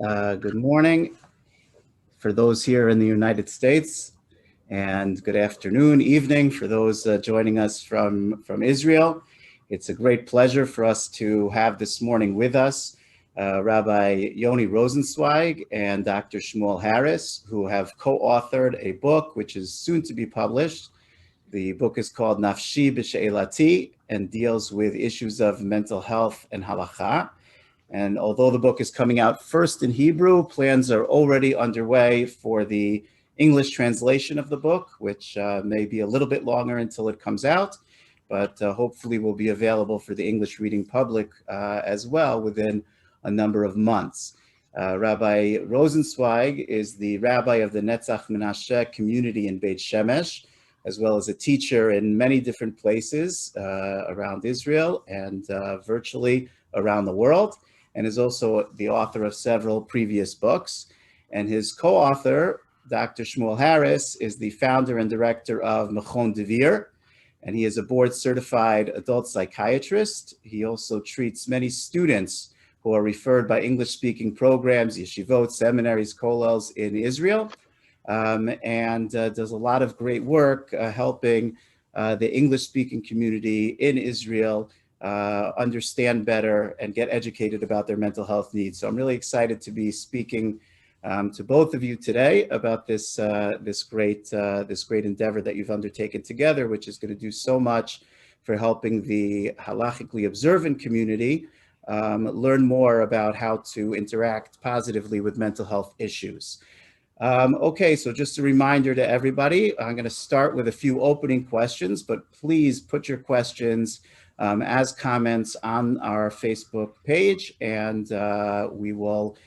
Good morning for those here in the United States, and good afternoon, evening for those joining us from Israel. It's a great pleasure for us to have this morning with us Rabbi Yoni Rosensweig and Dr. Shmuel Harris, who have co-authored a book which is soon to be published. The book is called Nafshi B'She'elati and deals with issues of mental health and halacha. And although the book is coming out first in Hebrew, plans are already underway for the English translation of the book, which may be a little bit longer until it comes out, but hopefully will be available for the English reading public as well within a number of months. Rabbi Rosensweig is the rabbi of the Netzach Menashe community in Beit Shemesh, as well as a teacher in many different places around Israel and virtually around the world, and is also the author of several previous books. And his co-author, Dr. Shmuel Harris, is the founder and director of Mechon Devir, and he is a board-certified adult psychiatrist. He also treats many students who are referred by English-speaking programs, yeshivot, seminaries, kollels in Israel, and does a lot of great work helping the English-speaking community in Israel understand better and get educated about their mental health needs. So I'm really excited to be speaking to both of you today about this great endeavor that you've undertaken together, which is going to do so much for helping the halachically observant community learn more about how to interact positively with mental health issues. Okay, so just a reminder to everybody, I'm going to start with a few opening questions, but please put your questions as comments on our Facebook page, and we will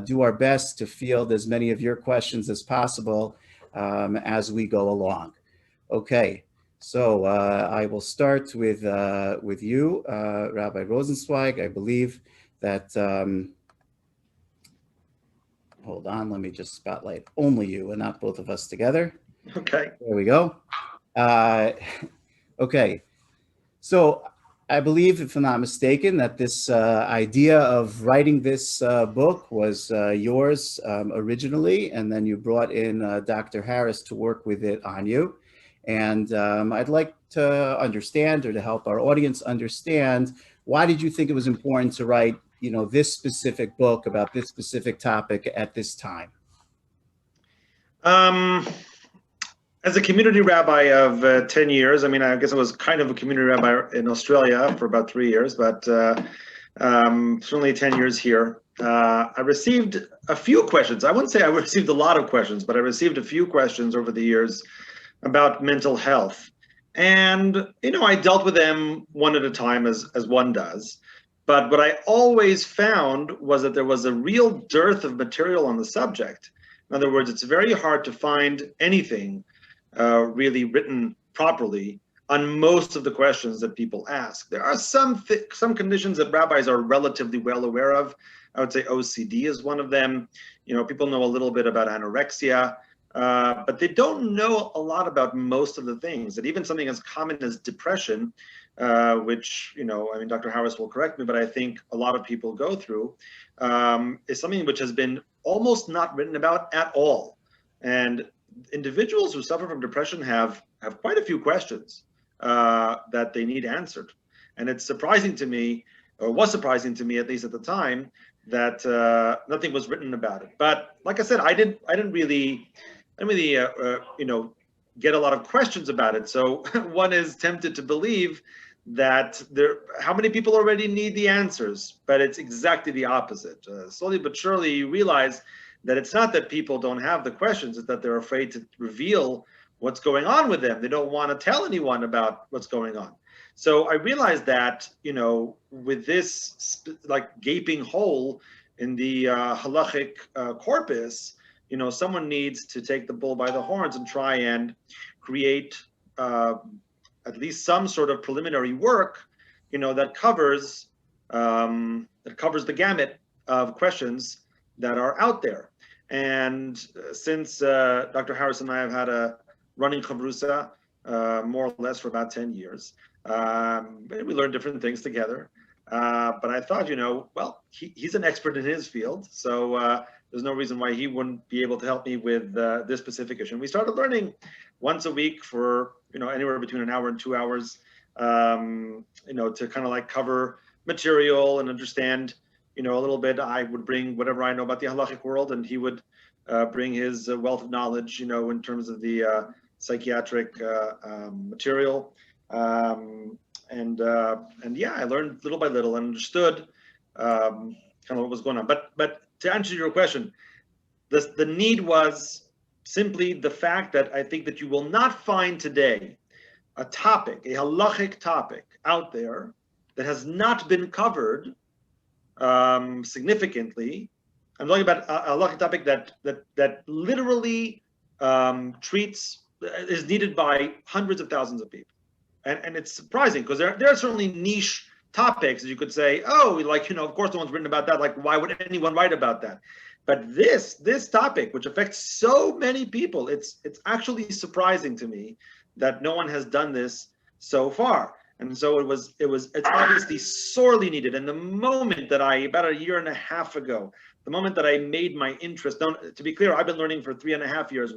do our best to field as many of your questions as possible as we go along. Okay, so I will start with you, Rabbi Rosensweig. I believe that, hold on, let me just spotlight only you and not both of us together. Okay. There we go. Okay, so I believe, if I'm not mistaken, that this idea of writing this book was yours originally, and then you brought in Dr. Harris to work with it on you. And I'd like to understand, or to help our audience understand, why did you think it was important to write, this specific book about this specific topic at this time? As a community rabbi of 10 years, I guess I was kind of a community rabbi in Australia for about 3 years, but certainly 10 years here. I received a few questions. I wouldn't say I received a lot of questions, but I received a few questions over the years about mental health. And, I dealt with them one at a time, as one does. But what I always found was that there was a real dearth of material on the subject. In other words, it's very hard to find anything really written properly on most of the questions that people ask. There are some conditions that rabbis are relatively well aware of. I would say OCD is one of them. People know a little bit about anorexia, but they don't know a lot about most of the things. And even something as common as depression, which, Dr. Harris will correct me, but I think a lot of people go through, is something which has been almost not written about at all. And individuals who suffer from depression have quite a few questions that they need answered. And it's surprising to me, or was surprising to me, at least at the time, that nothing was written about it. But like I said, I didn't really get a lot of questions about it. So one is tempted to believe that how many people already need the answers, but it's exactly the opposite. Slowly but surely you realize that it's not that people don't have the questions, it's that they're afraid to reveal what's going on with them. They don't want to tell anyone about what's going on. So I realized that, with this gaping hole in the halachic corpus, someone needs to take the bull by the horns and try and create at least some sort of preliminary work, that covers the gamut of questions that are out there. And since Dr. Harris and I have had a running chavrusa, more or less for about 10 years, we learned different things together. But I thought, well, he's an expert in his field, so there's no reason why he wouldn't be able to help me with this specific issue. And we started learning once a week for anywhere between an hour and 2 hours, to kind of like cover material and understand, a little bit. I would bring whatever I know about the halachic world, and he would bring his wealth of knowledge, in terms of the psychiatric material. And yeah, I learned little by little and understood kind of what was going on. But to answer your question, the need was simply the fact that I think that you will not find today a halachic topic out there that has not been covered significantly. I'm talking about a halachic topic that literally is needed by hundreds of thousands of people. And it's surprising because there are certainly niche topics that you could say, oh, like, of course no one's written about that. Like, why would anyone write about that? But this topic, which affects so many people, it's actually surprising to me that no one has done this so far. And so it's obviously sorely needed. And the moment that about a year and a half ago, the moment that I made my interest known, to be clear, I've been learning for 3.5 years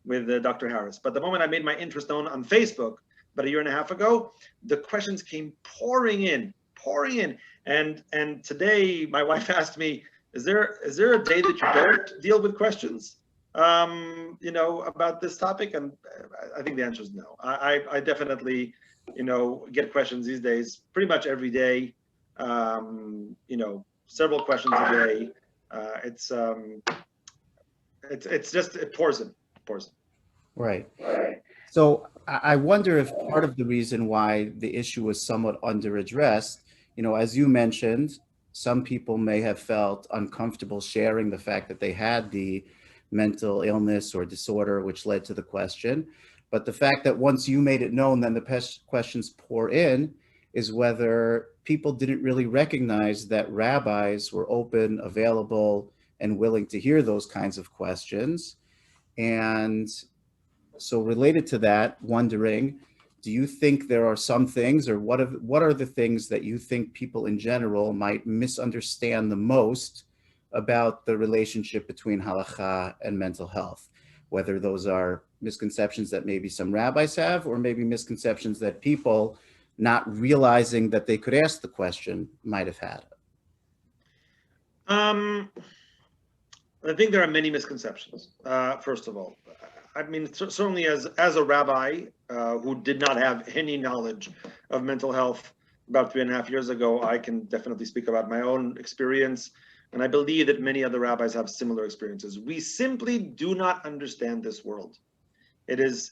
with Dr. Harris. But the moment I made my interest known on Facebook, about a year and a half ago, the questions came pouring in. And today my wife asked me, is there a day that you don't deal with questions, about this topic? And I think the answer is no. I definitely, get questions these days pretty much every day, several questions a day. It pours in. Right. So I wonder if part of the reason why the issue was somewhat under-addressed, as you mentioned, some people may have felt uncomfortable sharing the fact that they had the mental illness or disorder, which led to the question. But the fact that once you made it known, then the questions pour in, is whether people didn't really recognize that rabbis were open, available, and willing to hear those kinds of questions. And so related to that, wondering, do you think there are some things, or what are the things that you think people in general might misunderstand the most about the relationship between halacha and mental health? Whether those are misconceptions that maybe some rabbis have, or maybe misconceptions that people, not realizing that they could ask the question, might have had. I think there are many misconceptions, first of all. I mean, certainly as a rabbi who did not have any knowledge of mental health about 3.5 years ago, I can definitely speak about my own experience. And I believe that many other rabbis have similar experiences. We simply do not understand this world. It is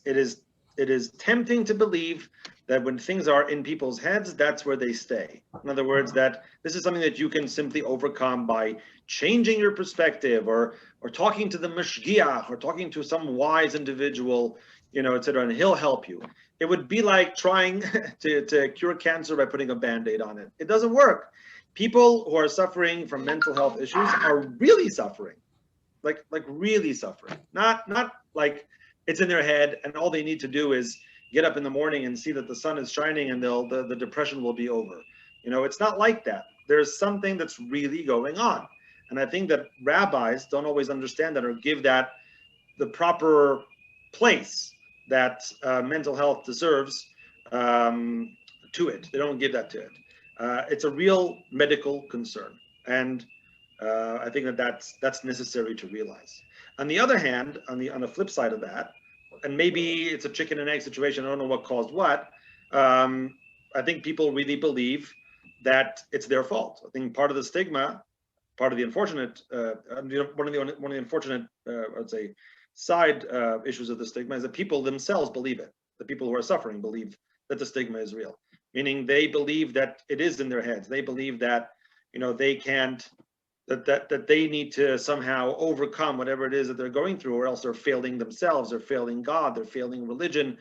tempting to believe that when things are in people's heads, that's where they stay. In other words, that this is something that you can simply overcome by changing your perspective, or talking to the mashgiach, or talking to some wise individual, et cetera, and he'll help you. It would be like trying to cure cancer by putting a Band-Aid on it. It doesn't work. People who are suffering from mental health issues are really suffering, like really suffering. Not like it's in their head and all they need to do is get up in the morning and see that the sun is shining and the depression will be over. It's not like that. There's something that's really going on. And I think that rabbis don't always understand that, or give that the proper place that mental health deserves to it. They don't give that to it. It's a real medical concern. And I think that's necessary to realize. On the other hand, on the flip side of that, and maybe it's a chicken and egg situation, I don't know what caused what, I think people really believe that it's their fault. I think part of the stigma, part of the unfortunate, one of the unfortunate, I'd say, side issues of the stigma is that people themselves believe it. The people who are suffering believe that the stigma is real, meaning they believe that it is in their heads. They believe that, they can't, that they need to somehow overcome whatever it is that they're going through, or else they're failing themselves, they're failing God, they're failing religion,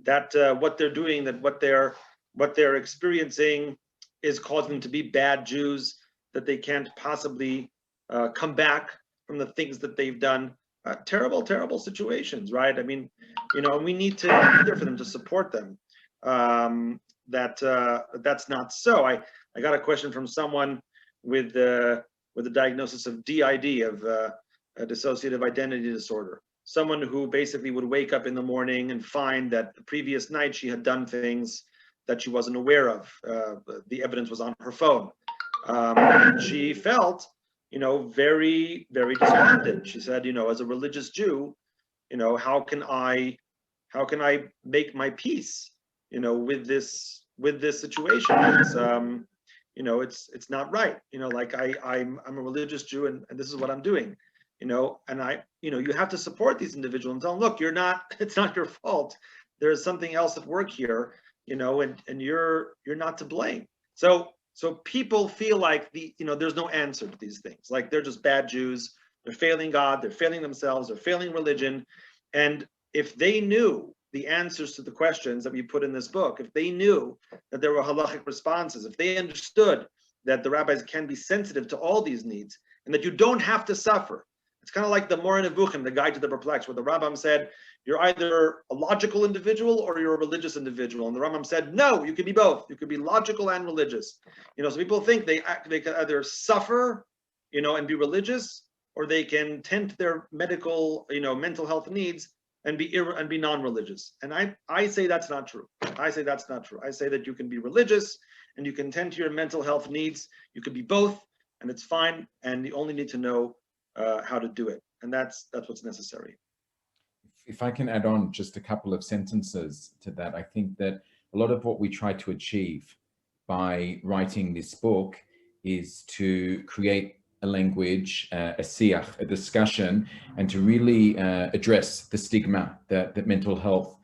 that what they're doing, that what they're experiencing is causing them to be bad Jews, that they can't possibly come back from the things that they've done. Terrible, terrible situations, right? I mean, we need to be there for them, to support them. That's not so. I I got a question from someone with the diagnosis of DID, of a dissociative identity disorder. Someone who basically would wake up in the morning and find that the previous night she had done things that she wasn't aware of. The evidence was on her phone. She felt, very, very despondent. She said, as a religious Jew, how can I make my peace, with this situation? It's not right. Like I'm a religious Jew, and this is what I'm doing. And you have to support these individuals and tell them, look, it's not your fault. There's something else at work here, and you're not to blame. So people feel like there's no answer to these things. Like they're just bad Jews. They're failing God. They're failing themselves. They're failing religion. And if they knew the answers to the questions that we put in this book, if they knew that there were halachic responses, if they understood that the rabbis can be sensitive to all these needs and that you don't have to suffer. It's kind of like the Moreh Nevuchim, the Guide to the Perplexed, where the Rambam said, you're either a logical individual or you're a religious individual. And the Rambam said, no, you can be both. You can be logical and religious. So people think they can either suffer, and be religious, or they can tend to their medical, mental health needs and be non-religious. And I say that's not true. I say that's not true. I say that you can be religious and you can tend to your mental health needs. You could be both, and it's fine. And you only need to know how to do it. And that's what's necessary. If I can add on just a couple of sentences to that, I think that a lot of what we try to achieve by writing this book is to create a language, a siach, a discussion, and to really address the stigma that mental health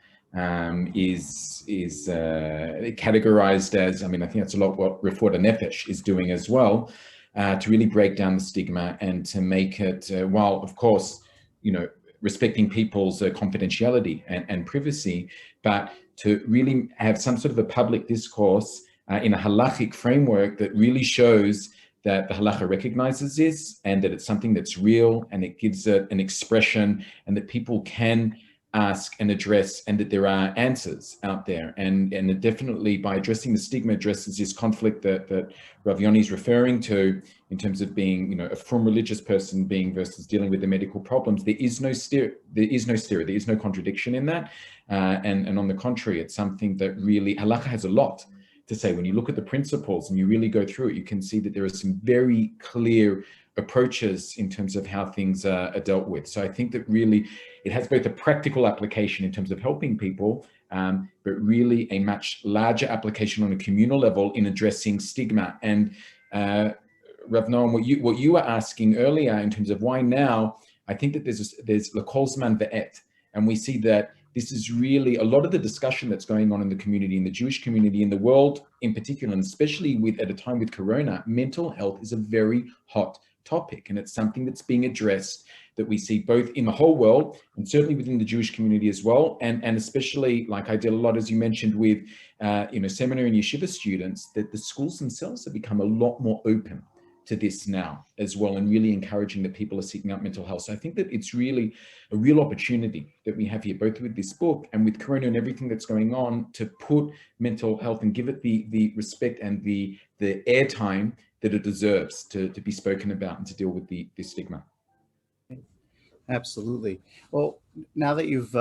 is categorized as. I mean, I think that's a lot what Refuat Nefesh is doing as well, to really break down the stigma and to make it, while of course, respecting people's confidentiality and privacy, but to really have some sort of a public discourse in a halachic framework that really shows that the halacha recognizes this and that it's something that's real and it gives it an expression and that people can ask and address, and that there are answers out there. And it definitely, by addressing the stigma, addresses this conflict that Rav Yoni is referring to in terms of being, a from religious person being versus dealing with the medical problems. There is no contradiction in that. And on the contrary, it's something that really, halacha has a lot to say. When you look at the principles and you really go through it, you can see that there are some very clear approaches in terms of how things are dealt with. So I think that really it has both a practical application in terms of helping people, but really a much larger application on a communal level in addressing stigma. And Rav Noam, what you were asking earlier in terms of why now, I think that there's l'kol zman ve'et, and we see that this is really a lot of the discussion that's going on in the community, in the Jewish community, in the world in particular, and especially at a time with Corona. Mental health is a very hot topic, and it's something that's being addressed, that we see both in the whole world and certainly within the Jewish community as well, and especially, like I did a lot, as you mentioned, with seminary and yeshiva students, that the schools themselves have become a lot more open to this now as well, and really encouraging that people are seeking out mental health. So I think that it's really a real opportunity that we have here, both with this book and with Corona and everything that's going on, to put mental health and give it the respect and the airtime that it deserves to be spoken about and to deal with the stigma. Absolutely. Well, now that you've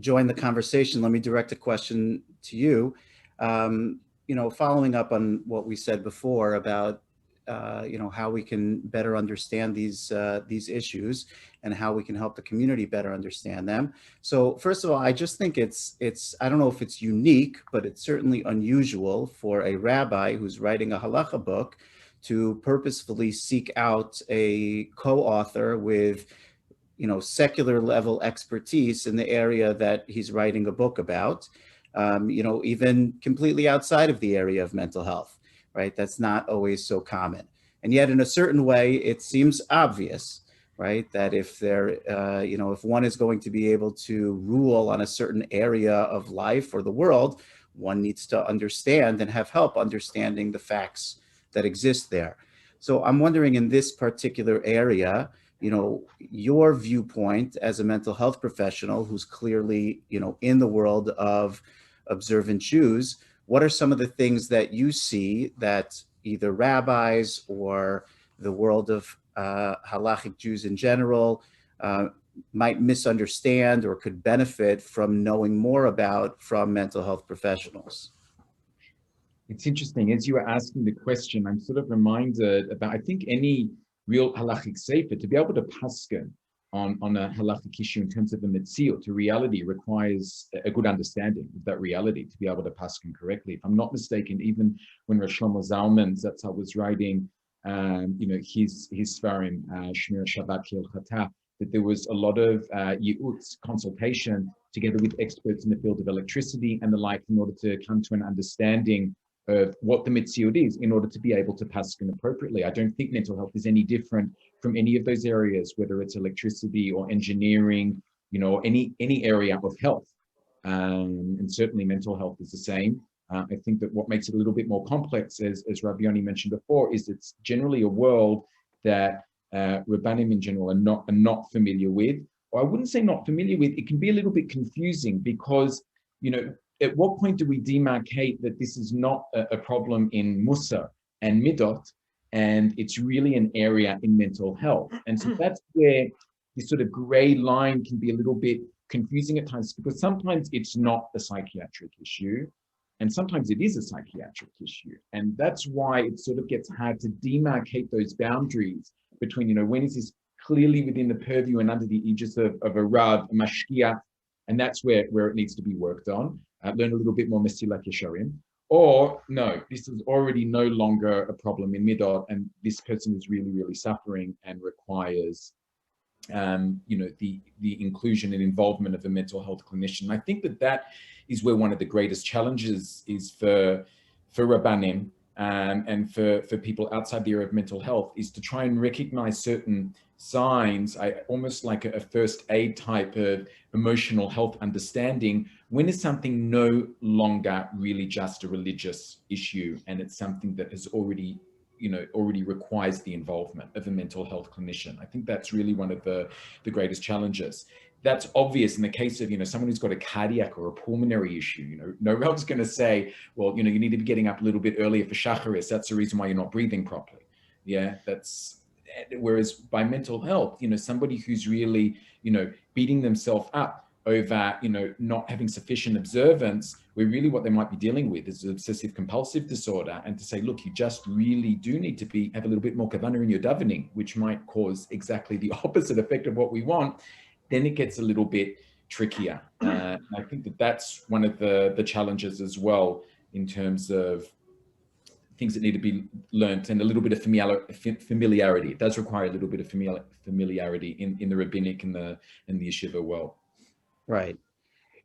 joined the conversation, let me direct a question to you. Following up on what we said before about how we can better understand these issues and how we can help the community better understand them. So first of all, I just think it's I don't know if it's unique, but it's certainly unusual for a rabbi who's writing a halacha book to purposefully seek out a co-author with secular level expertise in the area that he's writing a book about, even completely outside of the area of mental health. Right? That's not always so common. And yet in a certain way, it seems obvious, right? That if if one is going to be able to rule on a certain area of life or the world, one needs to understand and have help understanding the facts that exist there. So I'm wondering, in this particular area, your viewpoint as a mental health professional who's clearly, in the world of observant Jews, what are some of the things that you see that either rabbis or the world of halachic Jews in general might misunderstand or could benefit from knowing more about from mental health professionals? It's interesting. As you were asking the question, I'm sort of reminded about, I think any real halachic sefer, to be able to paskin on a halachic issue in terms of the metziut, to reality, requires a good understanding of that reality to be able to paskin correctly. If I'm not mistaken, even when Rosh Shlomo Zalman Zatzal was writing, his Svarim, Shmir Shabbat Hilchata, that there was a lot of yi'utz, consultation, together with experts in the field of electricity and the like, in order to come to an understanding of what the metziut is, in order to be able to paskin appropriately. I don't think mental health is any different from any of those areas, whether it's electricity or engineering, any area of health. And certainly mental health is the same. I think that what makes it a little bit more complex, as Rav Yoni mentioned before, is it's generally a world that Rabbanim in general are not familiar with. Or I wouldn't say not familiar with, it can be a little bit confusing because, at what point do we demarcate that this is not a problem in Musa and Midot, and it's really an area in mental health? And so that's where this sort of gray line can be a little bit confusing at times, because sometimes it's not a psychiatric issue, and sometimes it is a psychiatric issue. And that's why it sort of gets hard to demarcate those boundaries between, when is this clearly within the purview and under the aegis of a Rav, a Mashkiach, and that's where it needs to be worked on. Learn a little bit more Mesilat Yesharim, or no, this is already no longer a problem in Midot, and this person is really, really suffering and requires, the inclusion and involvement of a mental health clinician. I think that is where one of the greatest challenges is for Rabbanim and for people outside the area of mental health, is to try and recognize certain signs, almost like a first aid type of emotional health understanding, when is something no longer really just a religious issue, and it's something that has already requires the involvement of a mental health clinician. I think that's really one of the greatest challenges. That's obvious in the case of, someone who's got a cardiac or a pulmonary issue. No one's going to say, well, you need to be getting up a little bit earlier for shacharis. That's the reason why you're not breathing properly. Yeah, whereas by mental health, somebody who's really, beating themselves up over, not having sufficient observance, where really what they might be dealing with is obsessive compulsive disorder, and to say, look, you just really do need to have a little bit more kavanah in your davening, which might cause exactly the opposite effect of what we want, then it gets a little bit trickier. I think that's one of the challenges as well, in terms of things that need to be learnt, and a little bit of familiarity. It does require a little bit of familiarity in the rabbinic and the yeshiva world. Right.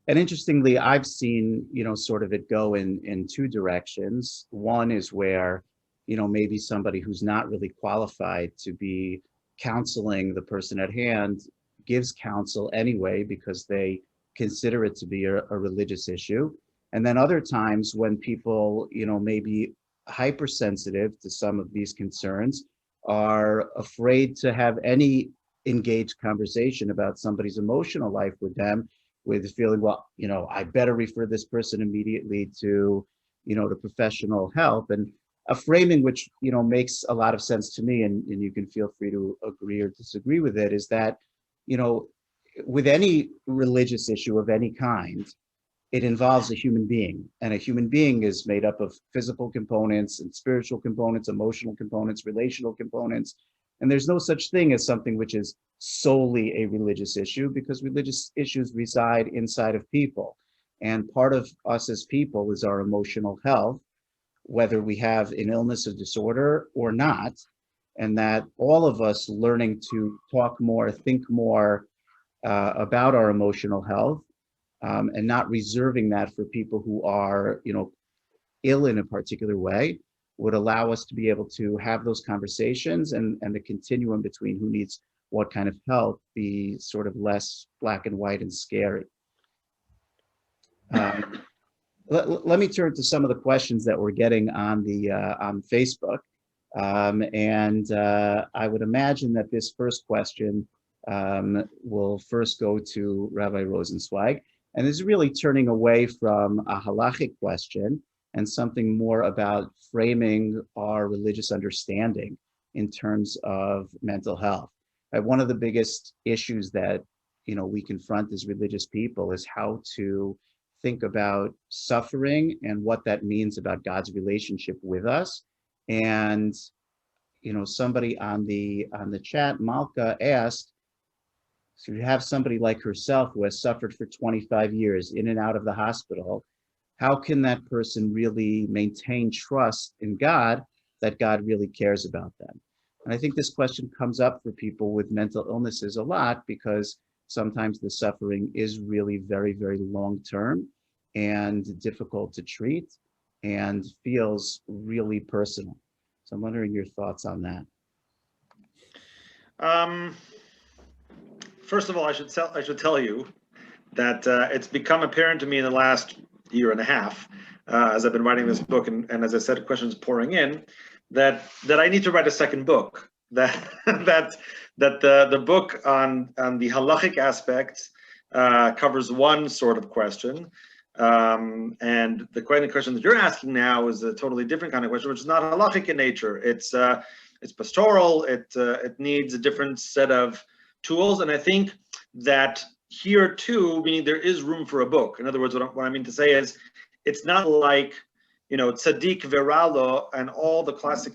And interestingly, I've seen, sort of it go in two directions. One is where, maybe somebody who's not really qualified to be counseling the person at hand gives counsel anyway because they consider it to be a religious issue. And then other times when people, maybe hypersensitive to some of these concerns, are afraid to have any engaged conversation about somebody's emotional life with them, with the feeling, well, I better refer this person immediately to, to professional help. And a framing which, makes a lot of sense to me, and you can feel free to agree or disagree with it, is that, with any religious issue of any kind, it involves a human being, and a human being is made up of physical components and spiritual components, emotional components, relational components. And there's no such thing as something which is solely a religious issue, because religious issues reside inside of people. And part of us as people is our emotional health, whether we have an illness or disorder or not. And that all of us learning to talk more, think more about our emotional health, and not reserving that for people who are, ill in a particular way, would allow us to be able to have those conversations, and the continuum between who needs what kind of help be sort of less black and white and scary. Let me turn to some of the questions that we're getting on Facebook. And I would imagine that this first question will first go to Rabbi Rosensweig, and is really turning away from a halachic question and something more about framing our religious understanding in terms of mental health. One of the biggest issues that we confront as religious people is how to think about suffering and what that means about God's relationship with us. And somebody on the chat, Malka, asked, so you have somebody like herself who has suffered for 25 years in and out of the hospital. How can that person really maintain trust in God, that God really cares about them? And I think this question comes up for people with mental illnesses a lot, because sometimes the suffering is really very, very long-term and difficult to treat and feels really personal. So I'm wondering your thoughts on that. First of all, I should tell you that it's become apparent to me in the last year and a half, as I've been writing this book, and as I said, questions pouring in, that I need to write a second book. That the book on the halachic aspects covers one sort of question, and the question that you're asking now is a totally different kind of question, which is not halachic in nature. It's pastoral. It needs a different set of tools, and I think that here too, meaning there is room for a book. In other words, what I mean to say is, it's not like tzaddik veralo and all the classic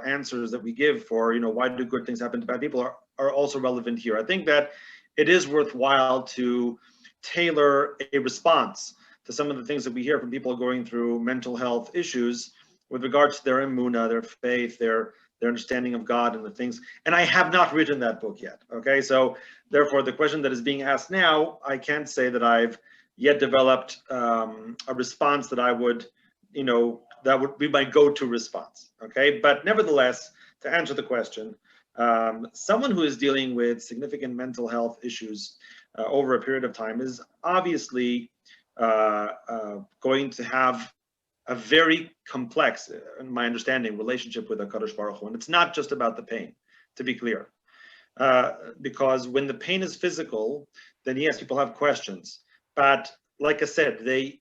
answers that we give for why do good things happen to bad people are also relevant here. I think that it is worthwhile to tailor a response to some of the things that we hear from people going through mental health issues with regards to their emunah, their faith, their understanding of God and the things. And I have not written that book yet. Okay, so therefore, the question that is being asked now, I can't say that I've yet developed a response that I would, that would be my go-to response. Okay, but nevertheless, to answer the question, someone who is dealing with significant mental health issues over a period of time is obviously going to have a very complex, in my understanding, relationship with HaKadosh Baruch Hu. And it's not just about the pain, to be clear. Because when the pain is physical, then yes, people have questions. But like I said, they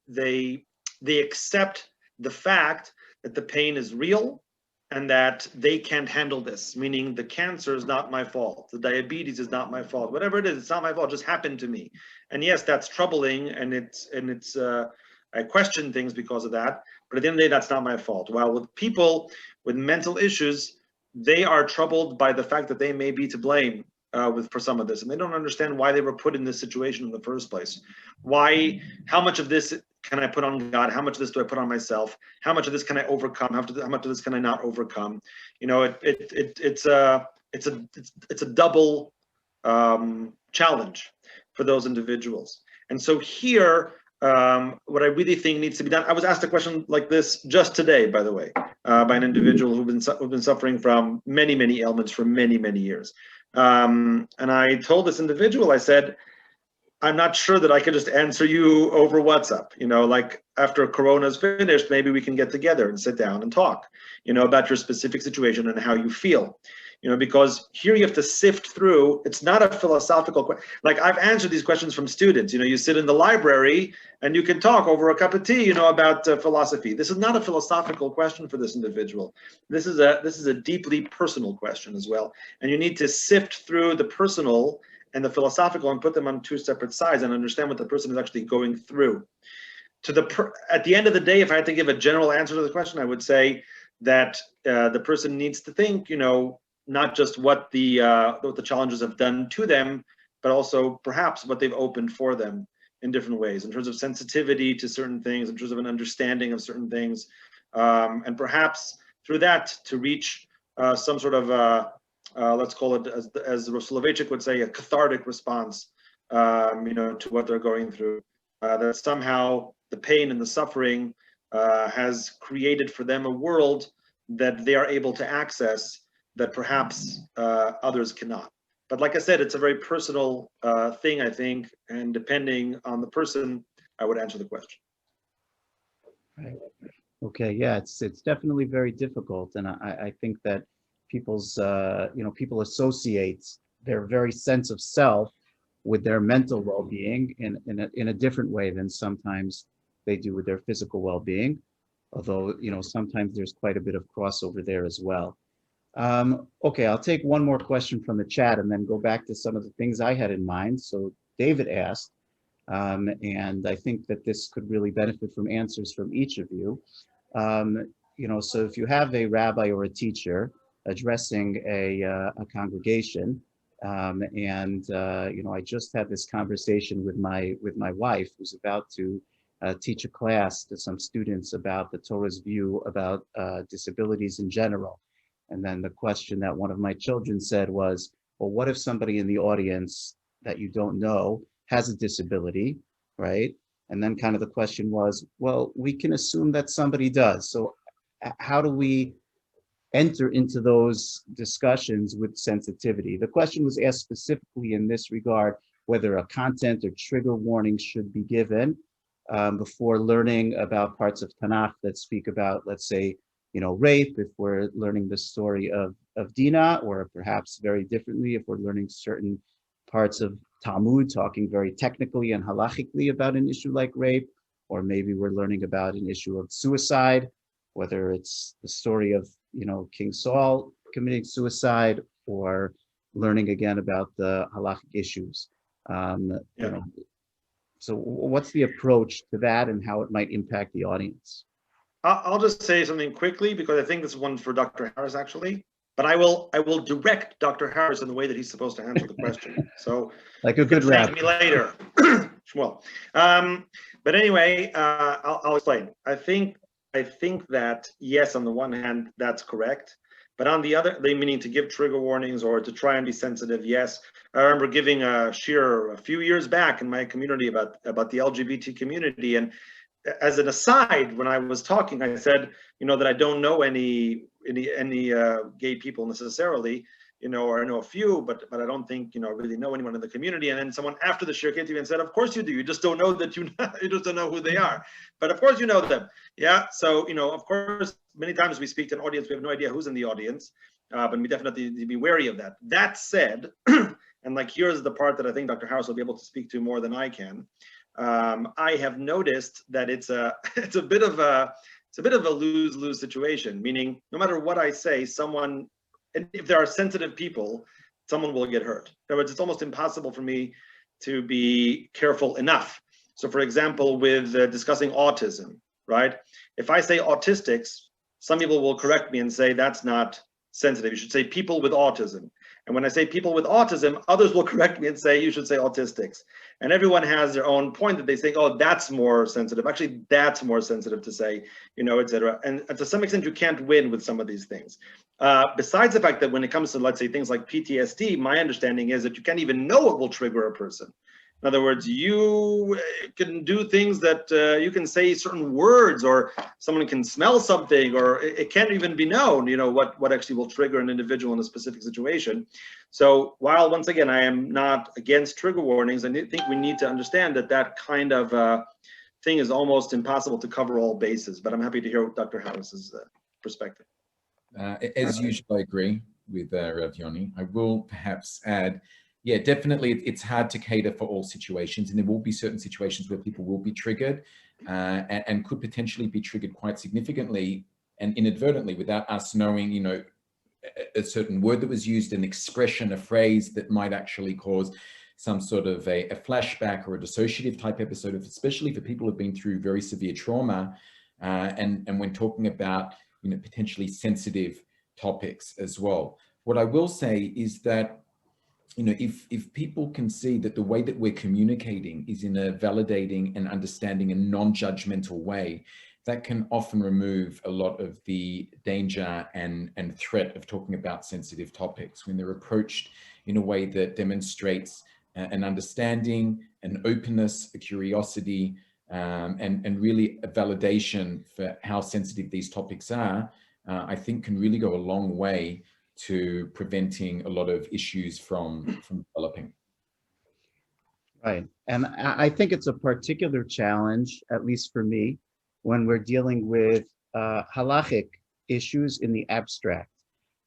accept the fact that the pain is real and that they can't handle this, meaning the cancer is not my fault, the diabetes is not my fault, whatever it is, it's not my fault, it just happened to me. And yes, that's troubling, and I question things because of that, but at the end of the day, that's not my fault. While with people with mental issues, they are troubled by the fact that they may be to blame for some of this, and they don't understand why they were put in this situation in the first place. How much of this can I put on God? How much of this do I put on myself? How much of this can I overcome? How much of this can I not overcome? It's a double challenge for those individuals. And so here, what I really think needs to be done. I was asked a question like this just today, by the way, by an individual who've been suffering from many ailments for many years. And I told this individual, I said, I'm not sure that I could just answer you over WhatsApp. Like after Corona's finished, maybe we can get together and sit down and talk, about your specific situation and how you feel. Because here you have to sift through. It's not a philosophical question. Like I've answered these questions from students. You sit in the library and you can talk over a cup of tea, about philosophy. This is not a philosophical question for this individual. This is a deeply personal question as well. And you need to sift through the personal and the philosophical and put them on two separate sides and understand what the person is actually going through. At the end of the day, if I had to give a general answer to the question, I would say that the person needs to think, not just what the challenges have done to them, but also perhaps what they've opened for them in different ways, in terms of sensitivity to certain things, in terms of an understanding of certain things, and perhaps through that to reach some sort of, let's call it, as Rosensweig would say, a cathartic response, to what they're going through. That somehow the pain and the suffering has created for them a world that they are able to access that perhaps others cannot. But like I said, it's a very personal thing, I think, and depending on the person, I would answer the question. Right. Okay, yeah, it's definitely very difficult, and I think that people's people associate their very sense of self with their mental well-being in a different way than sometimes they do with their physical well-being. although, sometimes there's quite a bit of crossover there as well. Okay, I'll take one more question from the chat and then go back to some of the things I had in mind. So David asked, and I think that this could really benefit from answers from each of you. So if you have a rabbi or a teacher addressing a congregation, I just had this conversation with my wife, who's about to teach a class to some students about the Torah's view about disabilities in general. And then the question that one of my children said was, well, what if somebody in the audience that you don't know has a disability, right? And then kind of the question was, well, we can assume that somebody does. So how do we enter into those discussions with sensitivity? The question was asked specifically in this regard, whether a content or trigger warning should be given before learning about parts of Tanakh that speak about, let's say, rape, if we're learning the story of Dinah, or perhaps very differently, if we're learning certain parts of Talmud, talking very technically and halachically about an issue like rape, or maybe we're learning about an issue of suicide, whether it's the story of, King Saul committing suicide, or learning again about the halachic issues. So what's the approach to that and how it might impact the audience? I'll just say something quickly, because I think this one's for Dr. Harris, actually. But I will direct Dr. Harris in the way that he's supposed to answer the question. So like a good thank rabbi. me later, Shmuel. But anyway, I'll explain. I think that, yes, on the one hand, that's correct. But on the other, meaning to give trigger warnings or to try and be sensitive, yes. I remember giving a shiur a few years back in my community about the LGBT community, and as an aside, when I was talking, I said, that I don't know any gay people necessarily, or I know a few, but I don't think, I really know anyone in the community. And then someone after the shiur came to me and said, of course you do. You just don't know that you just don't know who they are. But of course you know them. Yeah. So, of course, many times we speak to an audience, we have no idea who's in the audience, but we definitely need to be wary of that. That said, and here's the part that I think Dr. Harris will be able to speak to more than I can. I have noticed that it's a bit of a lose-lose situation, meaning no matter what I say, and if there are sensitive people, someone will get hurt. In other words, it's almost impossible for me to be careful enough. So for example, with discussing autism, right? If I say autistics, some people will correct me and say that's not sensitive. You should say people with autism. And when I say people with autism, others will correct me and say you should say autistics. And everyone has their own point that they say, oh, that's more sensitive. Actually, that's more sensitive to say, et cetera. And to some extent, you can't win with some of these things. Besides the fact that when it comes to, let's say, things like PTSD, my understanding is that you can't even know what will trigger a person. In other words, you can do things that you can say certain words, or someone can smell something, or it can't even be known, what actually will trigger an individual in a specific situation. So while, once again, I am not against trigger warnings, I think we need to understand that kind of thing is almost impossible to cover all bases. But I'm happy to hear Dr. Harris's perspective. As usual, I agree with Rav Yoni. I will perhaps add, yeah, definitely it's hard to cater for all situations, and there will be certain situations where people will be triggered and could potentially be triggered quite significantly and inadvertently without us knowing, a certain word that was used, an expression, a phrase that might actually cause some sort of a flashback or a dissociative type episode, especially for people who've been through very severe trauma, and when talking about, potentially sensitive topics as well. What I will say is that, if people can see that the way that we're communicating is in a validating and understanding and non-judgmental way, that can often remove a lot of the danger and threat of talking about sensitive topics when they're approached in a way that demonstrates an understanding, an openness, a curiosity, and really a validation for how sensitive these topics are. I think can really go a long way to preventing a lot of issues from developing. Right. And I think it's a particular challenge, at least for me, when we're dealing with halachic issues in the abstract.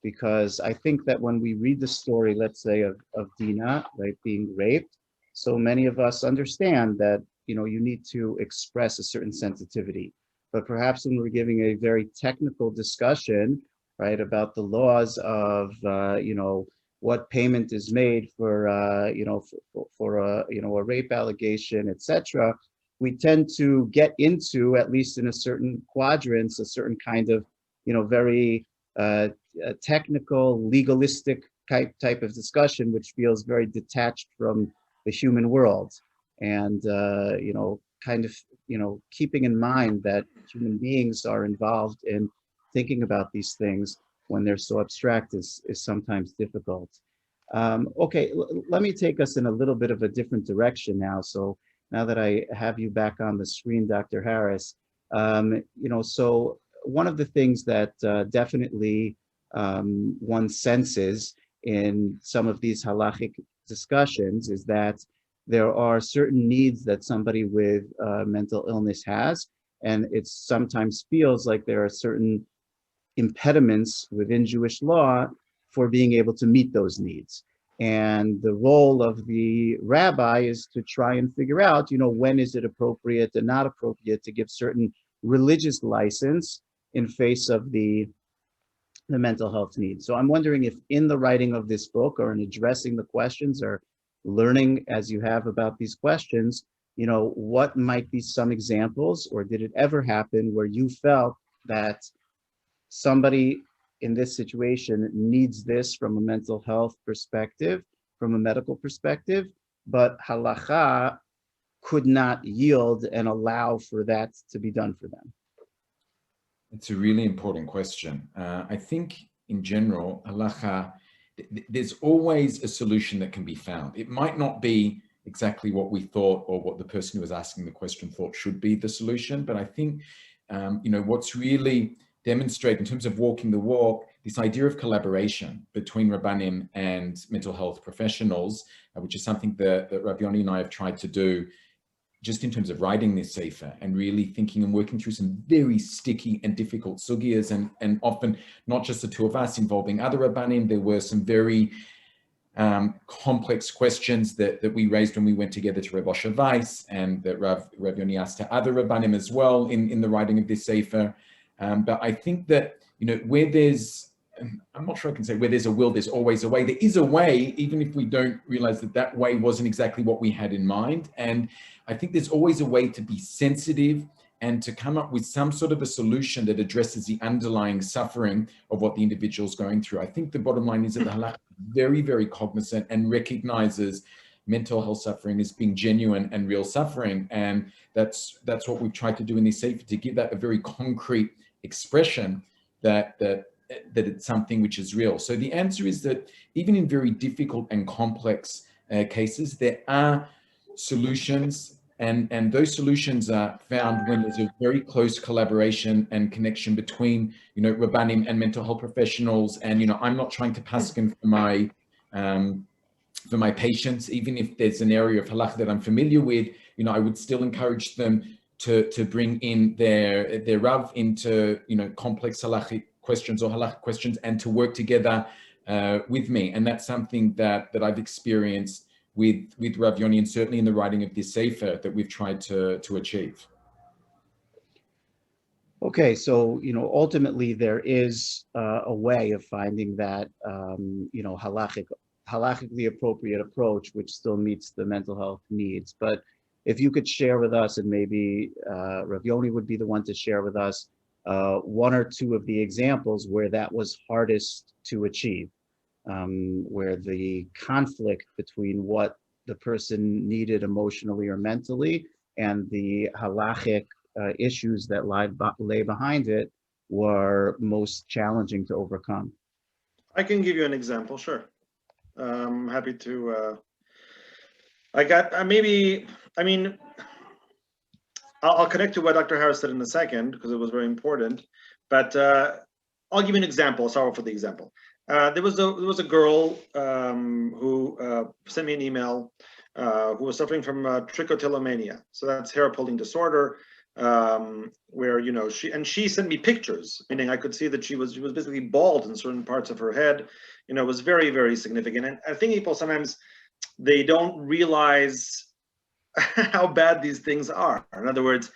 Because I think that when we read the story, let's say, of Dinah, right, being raped, so many of us understand that, you need to express a certain sensitivity. but perhaps when we're giving a very technical discussion, right, about the laws of, what payment is made for, for a, a rape allegation, etc., we tend to get into, at least in a certain quadrants, a certain kind of, very technical, legalistic type of discussion, which feels very detached from the human world. And, kind of, keeping in mind that human beings are involved in thinking about these things when they're so abstract is sometimes difficult. Okay, let me take us in a little bit of a different direction now. So now that I have you back on the screen, Dr. Harris, so one of the things that definitely one senses in some of these halachic discussions is that there are certain needs that somebody with mental illness has, and it sometimes feels like there are certain impediments within Jewish law for being able to meet those needs. And the role of the rabbi is to try and figure out, when is it appropriate and not appropriate to give certain religious license in face of the mental health needs. So I'm wondering if in the writing of this book or in addressing the questions or learning as you have about these questions, what might be some examples, or did it ever happen where you felt that somebody in this situation needs this from a mental health perspective, from a medical perspective, but halacha could not yield and allow for that to be done for them? It's a really important question. I think in general, halacha, there's always a solution that can be found. It might not be exactly what we thought or what the person who was asking the question thought should be the solution, but I think, what's really demonstrated in terms of walking the walk, this idea of collaboration between Rabbanim and mental health professionals, which is something that Rav Yoni and I have tried to do just in terms of writing this sefer and really thinking and working through some very sticky and difficult sugyas, and often not just the two of us, involving other Rabbanim. There were some very complex questions that we raised when we went together to Rav Osher Weiss, and that Rav Yoni asked to other Rabbanim as well in the writing of this sefer. But I think that, where there's, I'm not sure I can say where there's a will, there's always a way. There is a way, even if we don't realize that way wasn't exactly what we had in mind. And I think there's always a way to be sensitive and to come up with some sort of a solution that addresses the underlying suffering of what the individual is going through. I think the bottom line is that the halakha is very, very cognizant and recognizes mental health suffering as being genuine and real suffering. And that's what we've tried to do in this sefer, to give that a very concrete expression that it's something which is real. So the answer is that even in very difficult and complex cases, there are solutions, and those solutions are found when there's a very close collaboration and connection between, Rabbanim and mental health professionals. And, I'm not trying to paskin for my patients, even if there's an area of halakha that I'm familiar with, I would still encourage them to bring in their Rav into, complex halachic questions or halachic questions, and to work together with me. And that's something that I've experienced with Rav Yoni, and certainly in the writing of this sefer, that we've tried to achieve. Okay, so ultimately there is a way of finding that halakhically appropriate approach, which still meets the mental health needs. But if you could share with us, and maybe Rav Yoni would be the one to share with us, one or two of the examples where that was hardest to achieve, where the conflict between what the person needed emotionally or mentally and the halachic issues that lay behind it were most challenging to overcome. I can give you an example, sure. I'm happy to. I'll connect to what Dr. Harris said in a second, because it was very important. But I'll give you an example. I'll start off with the example. There was a girl who sent me an email who was suffering from trichotillomania. So that's hair pulling disorder, where she sent me pictures, meaning I could see that she was basically bald in certain parts of her head. It was very, very significant. And I think people sometimes they don't realize how bad these things are. In other words,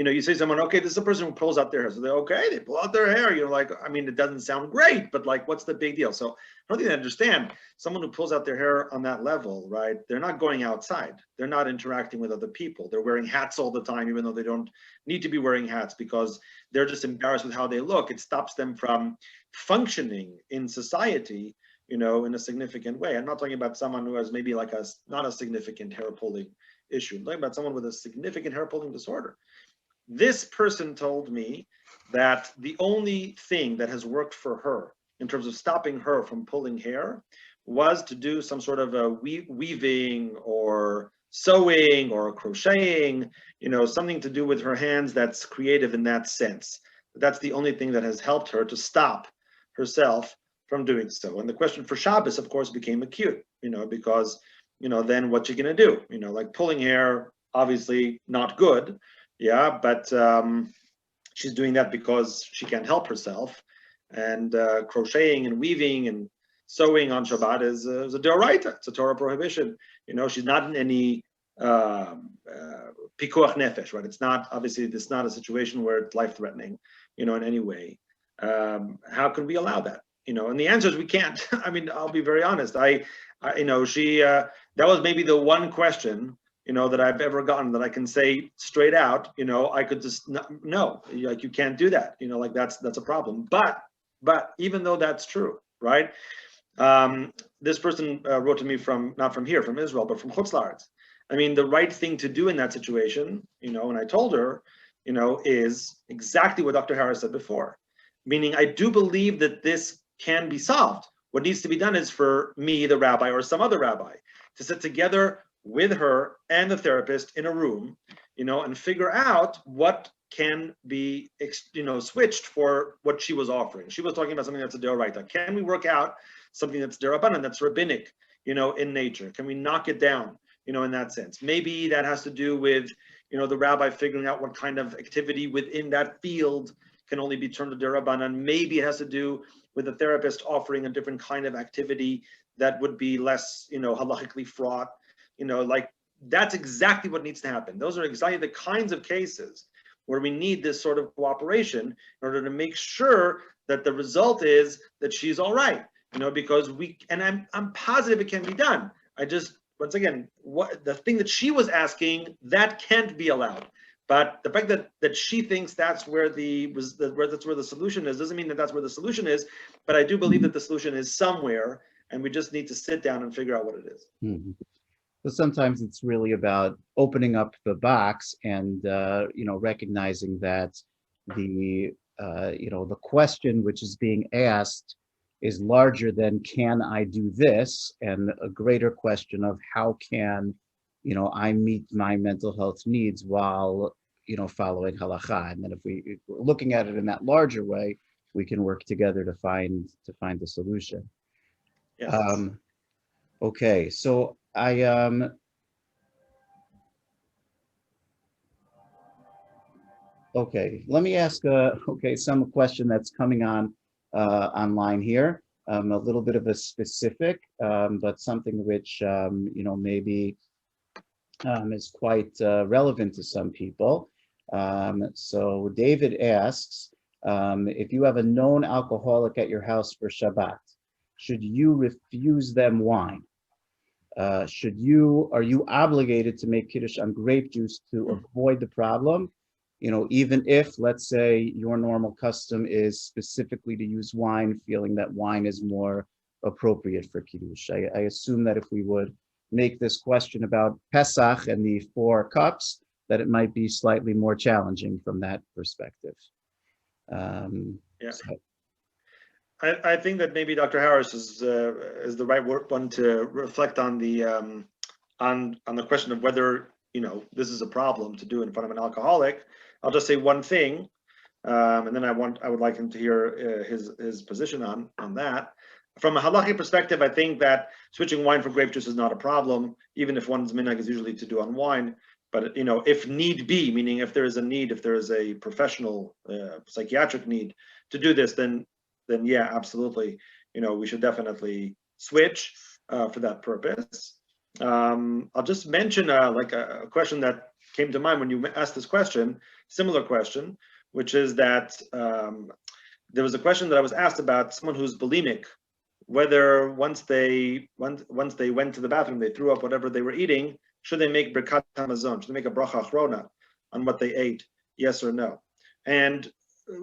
you say to someone, okay, this is a person who pulls out their hair. So they're okay, they pull out their hair. Like, I mean, it doesn't sound great, but like, what's the big deal? So I don't think they understand someone who pulls out their hair on that level, right? They're not going outside. They're not interacting with other people. They're wearing hats all the time, even though they don't need to be wearing hats because they're just embarrassed with how they look. It stops them from functioning in society, in a significant way. I'm not talking about someone who has maybe like not a significant hair pulling issue. I'm talking about someone with a significant hair pulling disorder. This person told me that the only thing that has worked for her in terms of stopping her from pulling hair was to do some sort of a weaving or sewing or crocheting, something to do with her hands that's creative in that sense. That's the only thing that has helped her to stop herself from doing so. And the question for Shabbos, of course, became acute, because, then what you gonna do? Like pulling hair, obviously not good. Yeah, but she's doing that because she can't help herself. And crocheting and weaving and sewing on Shabbat is a deoraita. It's a Torah prohibition. She's not in any pikuach nefesh, right? It's not, obviously, this is not a situation where it's life-threatening, in any way. How can we allow that? And the answer is we can't. I mean, I'll be very honest. That was maybe the one question that I've ever gotten that I can say straight out, I could just no, like you can't do that, like that's a problem. But even though that's true, right? This person wrote to me not from here, from Israel, but from Chutz La'aretz. I mean, the right thing to do in that situation, and I told her, is exactly what Dr. Harris said before. Meaning, I do believe that this can be solved. What needs to be done is for me, the rabbi, or some other rabbi, to sit together with her and the therapist in a room, and figure out what can be, switched for what she was offering. She was talking about something that's a deoraita. Can we work out something that's derabanan, that's rabbinic, in nature? Can we knock it down, in that sense? Maybe that has to do with, the rabbi figuring out what kind of activity within that field can only be termed a derabanan. Maybe it has to do with the therapist offering a different kind of activity that would be less, halachically fraught. Like that's exactly what needs to happen. Those are exactly the kinds of cases where we need this sort of cooperation in order to make sure that the result is that she's all right, because I'm positive it can be done. I just, once again, what the thing that she was asking, that can't be allowed. But the fact that she thinks that's where the solution is doesn't mean that that's where the solution is. But I do believe that the solution is somewhere, and we just need to sit down and figure out what it is. Mm-hmm. So sometimes it's really about opening up the box and recognizing that the question which is being asked is larger than can I do this, and a greater question of how can I meet my mental health needs while following halacha. And then if we're looking at it in that larger way, we can work together to find the solution. Yes. Okay, so okay, let me ask some question that's coming on online here. A little bit of a specific, but something which maybe is quite relevant to some people. So David asks, if you have a known alcoholic at your house for Shabbat, should you refuse them wine? Are you obligated to make kiddush on grape juice to avoid the problem? Even if, let's say, your normal custom is specifically to use wine, feeling that wine is more appropriate for kiddush. I assume that if we would make this question about Pesach and the 4 cups, that it might be slightly more challenging from that perspective. Yeah. So. I think that maybe Dr. Harris is the right one to reflect on the question of whether this is a problem to do in front of an alcoholic. I'll just say one thing, and then I would like him to hear his position on that. From a halachic perspective, I think that switching wine for grape juice is not a problem, even if one's minhag is usually to do on wine. But if need be, meaning if there is a need, if there is a professional psychiatric need to do this, then yeah, absolutely. We should definitely switch for that purpose. I'll just mention like a question that came to mind when you asked this question, similar question, which is that there was a question that I was asked about someone who's bulimic, whether once they went to the bathroom, they threw up whatever they were eating, should they make birkat hamazon, should they make a bracha achrona on what they ate, yes or no? And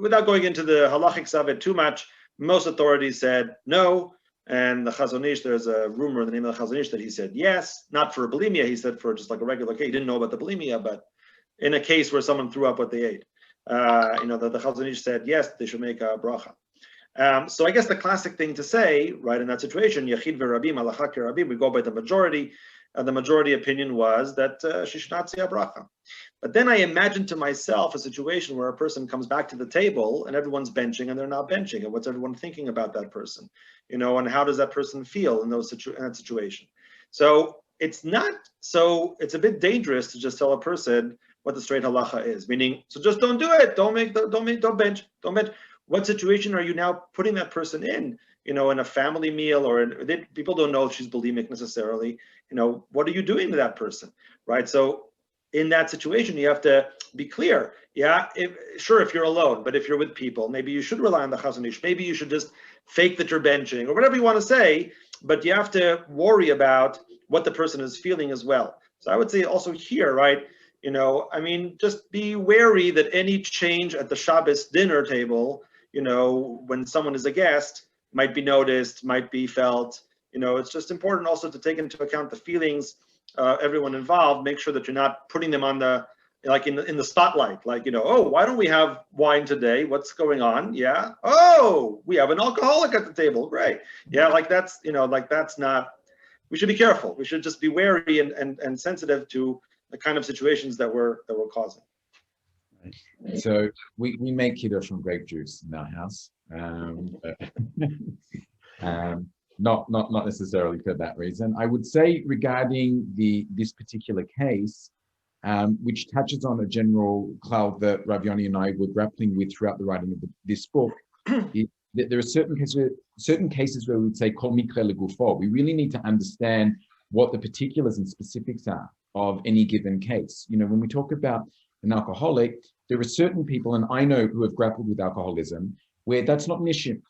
without going into the halachics of it too much, most authorities said no. And the Chazon Ish, there's a rumor in the name of the Chazon Ish that he said yes, not for bulimia, he said for just like a regular case. He didn't know about the bulimia, but in a case where someone threw up what they ate, that the Chazon Ish said yes, they should make a bracha. So I guess the classic thing to say, right, in that situation, Yachid v'Rabim, Halacha Rabim, we go by the majority. The majority opinion was that she should not say a bracha. But then I imagined to myself a situation where a person comes back to the table and everyone's benching and they're not benching. And what's everyone thinking about that person? And how does that person feel in that situation? So it's a bit dangerous to just tell a person what the straight halacha is, meaning, so just don't do it. Don't bench. What situation are you now putting that person in? In a family meal, or people don't know if she's bulimic necessarily. What are you doing to that person, right? So in that situation, you have to be clear. Yeah, if you're alone, but if you're with people, maybe you should rely on the Chazon Ish. Maybe you should just fake that you're benching or whatever you want to say, but you have to worry about what the person is feeling as well. So I would say also here, right, just be wary that any change at the Shabbos dinner table, when someone is a guest, might be noticed, might be felt. It's just important also to take into account the feelings everyone involved. Make sure that you're not putting them on in the spotlight. Oh, why don't we have wine today? What's going on? Yeah. Oh, we have an alcoholic at the table. Great. Yeah, that's not. We should be careful. We should just be wary and sensitive to the kind of situations that we're causing. So we make kiddush from grape juice in our house. Not necessarily for that reason. I would say regarding this particular case, which touches on a general cloud that Rav Yoni and I were grappling with throughout the writing of this book, is that there are certain cases where we would say kol mikre legufo. We really need to understand what the particulars and specifics are of any given case. When we talk about an alcoholic, there are certain people, and I know who have grappled with alcoholism, where that's not an issue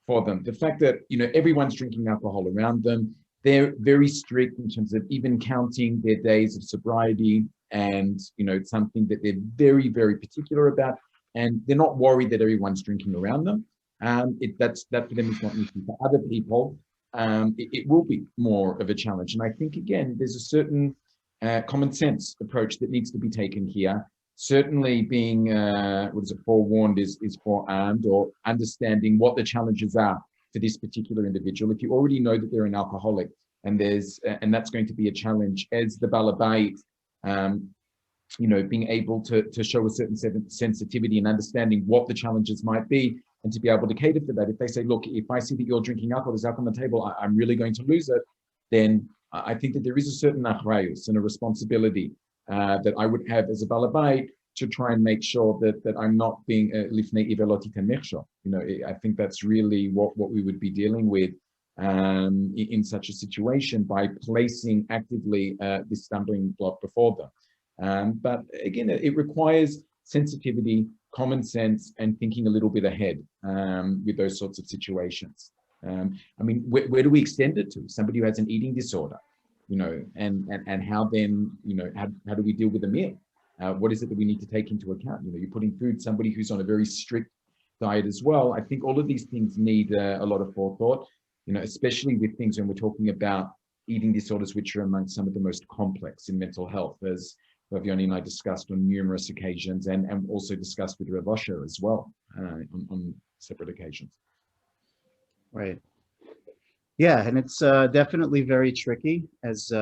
for them. The fact that, everyone's drinking alcohol around them, they're very strict in terms of even counting their days of sobriety, and, it's something that they're very, very particular about, and they're not worried that everyone's drinking around them. That for them is not an issue. For other people, it will be more of a challenge. And I think, again, there's a certain common sense approach that needs to be taken here. Certainly being, forewarned is forearmed, or understanding what the challenges are for this particular individual. If you already know that they're an alcoholic, and that's going to be a challenge as the balabait, being able to show a certain sensitivity and understanding what the challenges might be, and to be able to cater for that. If they say, look, if I see that you're drinking alcohol, there's alcohol on the table, I'm really going to lose it, then I think that there is a certain achrayus and a responsibility that I would have as a balabait to try and make sure that I'm not being lifnei iveloti temechsho. I think that's really what we would be dealing with in such a situation, by placing actively this stumbling block before them. But again, it requires sensitivity, common sense, and thinking a little bit ahead with those sorts of situations. Where do we extend it to? Somebody who has an eating disorder, and how then, how do we deal with a meal? What is it that we need to take into account? You're putting food, somebody who's on a very strict diet as well. I think all of these things need a lot of forethought, especially with things when we're talking about eating disorders, which are among some of the most complex in mental health, as Rav Yoni and I discussed on numerous occasions, and also discussed with Rav Osher as well on separate occasions. Right. Yeah, and it's definitely very tricky as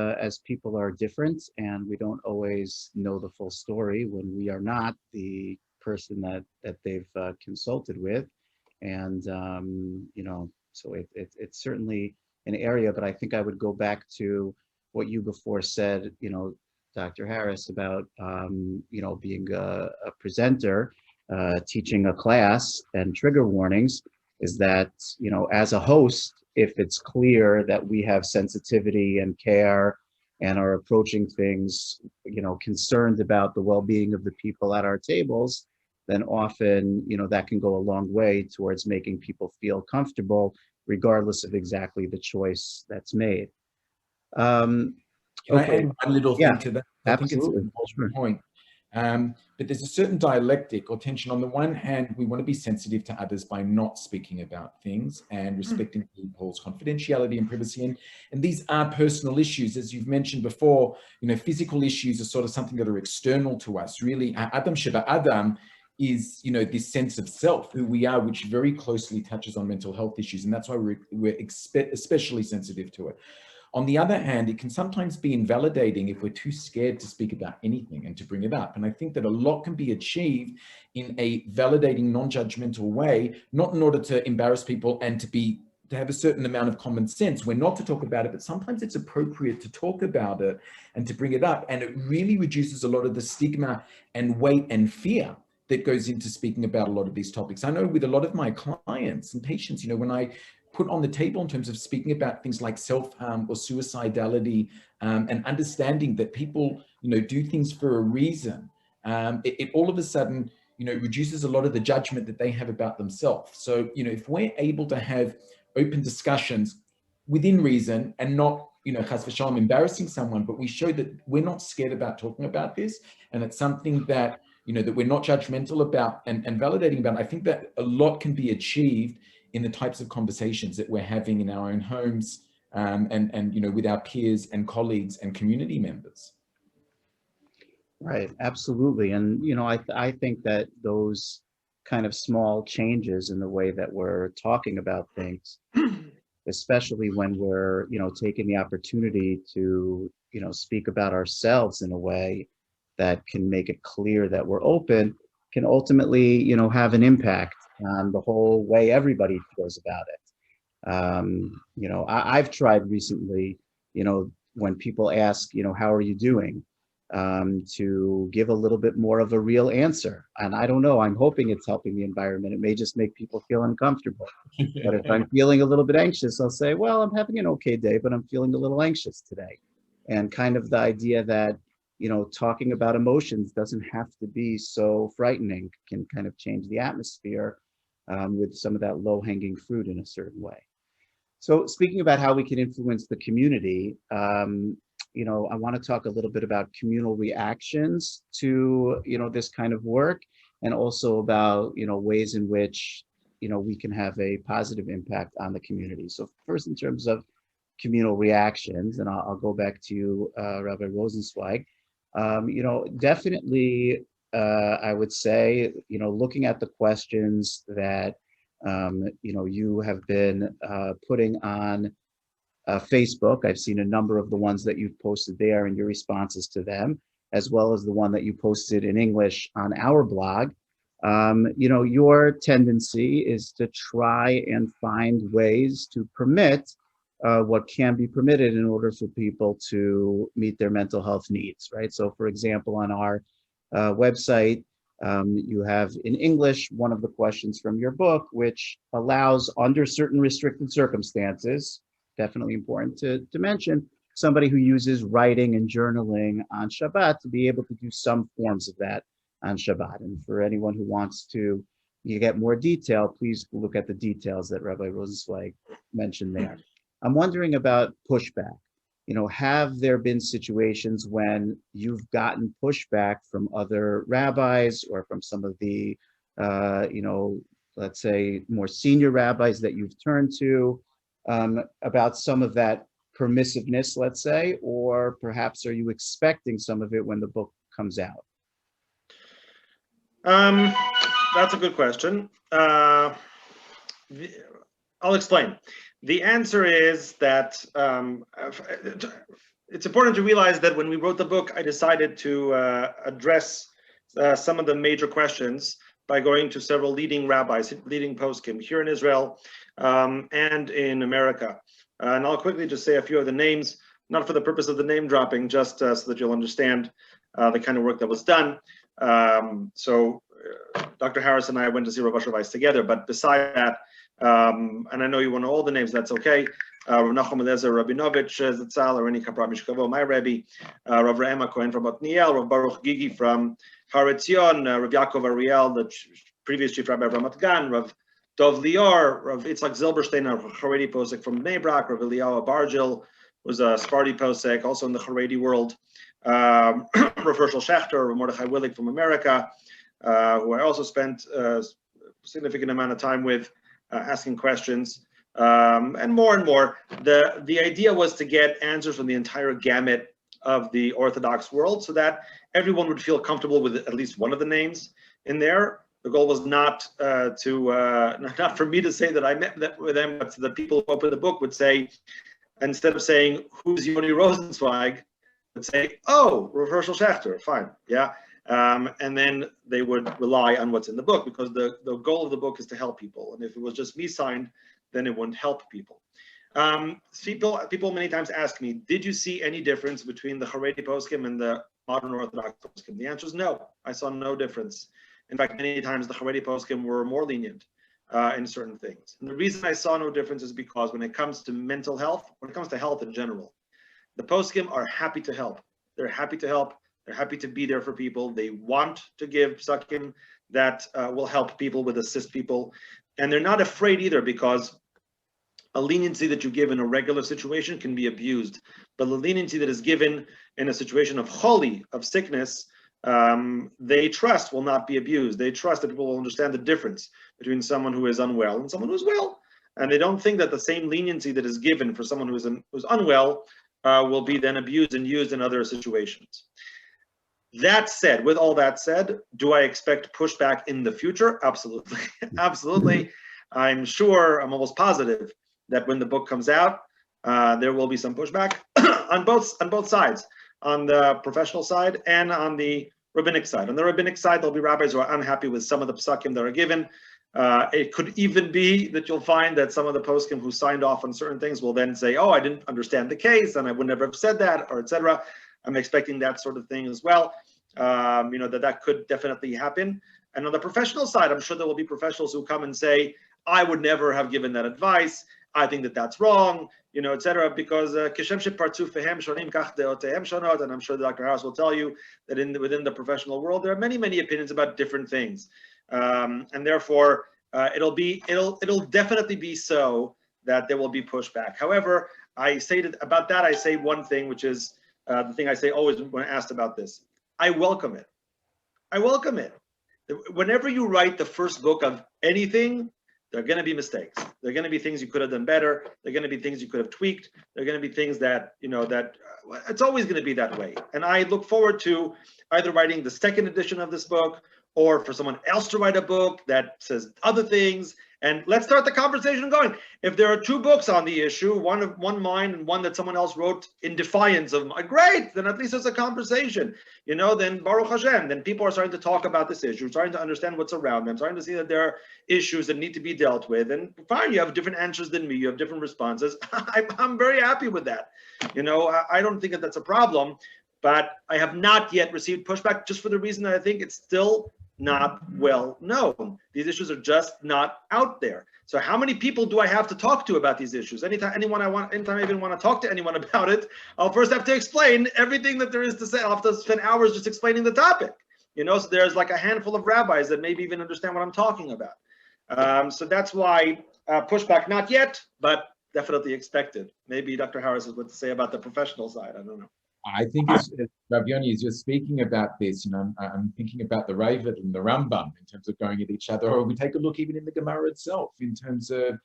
people are different, and we don't always know the full story when we are not the person that they've consulted with, and so it's certainly an area. But I think I would go back to what you before said, Dr. Harris, about being a presenter, teaching a class, and trigger warnings. Is that, as a host, if it's clear that we have sensitivity and care and are approaching things, concerned about the well-being of the people at our tables, then often, that can go a long way towards making people feel comfortable, regardless of exactly the choice that's made. Can I Okay. add one little Yeah, thing to that? I think it's an absolutely. important Sure. point. But there's a certain dialectic or tension. On the one hand, we want to be sensitive to others by not speaking about things and respecting people's confidentiality and privacy. And these are personal issues, as you've mentioned before. Physical issues are sort of something that are external to us. Really, Adam Sheba Adam is, this sense of self, who we are, which very closely touches on mental health issues. And that's why we're especially sensitive to it. On the other hand, it can sometimes be invalidating if we're too scared to speak about anything and to bring it up. And I think that a lot can be achieved in a validating, non-judgmental way, not in order to embarrass people and to have a certain amount of common sense. We're not to talk about it, but sometimes it's appropriate to talk about it and to bring it up. And it really reduces a lot of the stigma and weight and fear that goes into speaking about a lot of these topics. I know with a lot of my clients and patients, when I put on the table in terms of speaking about things like self-harm or suicidality, and understanding that people, do things for a reason, it all of a sudden, reduces a lot of the judgment that they have about themselves. So, if we're able to have open discussions within reason and not, chas v'shalom, embarrassing someone, but we show that we're not scared about talking about this, and it's something that, that we're not judgmental about and validating about. I think that a lot can be achieved in the types of conversations that we're having in our own homes, and with our peers and colleagues and community members. Right, absolutely. And, I think that those kind of small changes in the way that we're talking about things, especially when we're, taking the opportunity to, speak about ourselves in a way that can make it clear that we're open, can ultimately, have an impact on the whole way everybody feels about it. I've tried recently, when people ask, how are you doing? To give a little bit more of a real answer. And I don't know, I'm hoping it's helping the environment. It may just make people feel uncomfortable. But if I'm feeling a little bit anxious, I'll say, well, I'm having an okay day, but I'm feeling a little anxious today. And kind of the idea that, talking about emotions doesn't have to be so frightening, can kind of change the atmosphere with some of that low-hanging fruit in a certain way. So speaking about how we can influence the community, I want to talk a little bit about communal reactions to, this kind of work, and also about, ways in which, we can have a positive impact on the community. So first, in terms of communal reactions, and I'll go back to you, Rabbi Rosensweig. Definitely, I would say, looking at the questions that, you have been putting on Facebook. I've seen a number of the ones that you've posted there and your responses to them, as well as the one that you posted in English on our blog. Your tendency is to try and find ways to permit what can be permitted in order for people to meet their mental health needs, right? So for example, on our website, you have in English one of the questions from your book, which allows, under certain restricted circumstances, definitely important to mention, somebody who uses writing and journaling on Shabbat to be able to do some forms of that on Shabbat. And for anyone who wants to get more detail, please look at the details that Rabbi Rosensweig mentioned there. I'm wondering about pushback. Have there been situations when you've gotten pushback from other rabbis or from some of the, let's say, more senior rabbis that you've turned to about some of that permissiveness, let's say, or perhaps are you expecting some of it when the book comes out? That's a good question. I'll explain. The answer is that it's important to realize that when we wrote the book, I decided to address some of the major questions by going to several leading rabbis, leading poskim here in Israel and in America. And I'll quickly just say a few of the names, not for the purpose of the name dropping, just so that you'll understand the kind of work that was done. So Dr. Harris and I went to see Rav Asher Weiss together, but beside that, and I know you want all the names, that's okay. Rav Nachum Eliezer Rabinovich Zatzal, Reni Kapra Mishkavo, my Rebbe, Rav Rehema Cohen from Otniel, Rav Baruch Gigi from Har Etzion, Rav Yaakov Ariel, the previous chief rabbi of Ramat Gan, Rav Dov Lior, Rav Itzhak Zilberstein, a Haredi posek from Bnei Brak, Rav Eliyahu Bargil was a Sephardi posek, also in the Haredi world, Rav Hershel Schechter, Rav Mordechai Willig from America, who I also spent a significant amount of time with, asking questions. And more. The idea was to get answers from the entire gamut of the Orthodox world so that everyone would feel comfortable with at least one of the names in there. The goal was not not for me to say that I met with them, but so the people who opened the book would say, instead of saying, who's Yoni Rosensweig, would say, oh, Rav Hershel Schechter, fine, yeah. And then they would rely on what's in the book, because the goal of the book is to help people. And if it was just me signed, then it wouldn't help people. People many times ask me, did you see any difference between the Haredi poskim and the modern Orthodox poskim? The answer is no. I saw no difference. In fact, many times the Haredi poskim were more lenient in certain things. And the reason I saw no difference is because when it comes to mental health, when it comes to health in general, the poskim are happy to help. They're happy to help. They're happy to be there for people. They want to give psukim that will help people, will assist people. And they're not afraid either, because a leniency that you give in a regular situation can be abused. But the leniency that is given in a situation of choli, of sickness, they trust will not be abused. They trust that people will understand the difference between someone who is unwell and someone who's well. And they don't think that the same leniency that is given for someone who's unwell will be then abused and used in other situations. That said, with all that said, do I expect pushback in the future? Absolutely. Absolutely. I'm sure, I'm almost positive that when the book comes out, there will be some pushback on both sides, on the professional side and on the rabbinic side. On the rabbinic side, there'll be rabbis who are unhappy with some of the psukim that are given. It could even be that you'll find that some of the poskim who signed off on certain things will then say, oh, I didn't understand the case and I would never have said that, or etc. I'm expecting that sort of thing as well. That could definitely happen. And on the professional side, I'm sure there will be professionals who come and say, I would never have given that advice. I think that that's wrong, etc. Because kishem shepartzu fehem shonim kach deotehem shonot, and I'm sure Dr. Harris will tell you that within the professional world there are many opinions about different things, and therefore it'll definitely be so that there will be pushback. However, I say one thing, which is the thing I say always when asked about this. I welcome it. I welcome it. Whenever you write the first book of anything, there are going to be mistakes. There are going to be things you could have done better. There are going to be things you could have tweaked. There are going to be things that, it's always going to be that way. And I look forward to either writing the second edition of this book or for someone else to write a book that says other things. And let's start the conversation going. If there are two books on the issue, one mine and one that someone else wrote in defiance of mine, great, then at least there's a conversation. Then Baruch Hashem, then people are starting to talk about this issue, starting to understand what's around them, starting to see that there are issues that need to be dealt with. And fine, you have different answers than me, you have different responses. I'm very happy with that. I don't think that that's a problem, but I have not yet received pushback just for the reason that I think it's still not well known. These issues are just not out there. So how many people do I have to talk to about these issues? Anytime I even want to talk to anyone about it, I'll first have to explain everything that there is to say. I'll have to spend hours just explaining the topic. So there's like a handful of rabbis that maybe even understand what I'm talking about. So that's why pushback not yet, but definitely expected. Maybe Dr. Harris has what to say about the professional side. I don't know. I think as Rav Yoni is just speaking about this, I'm thinking about the Ravid and the Rambam in terms of going at each other, or we take a look even in the Gemara itself in terms of,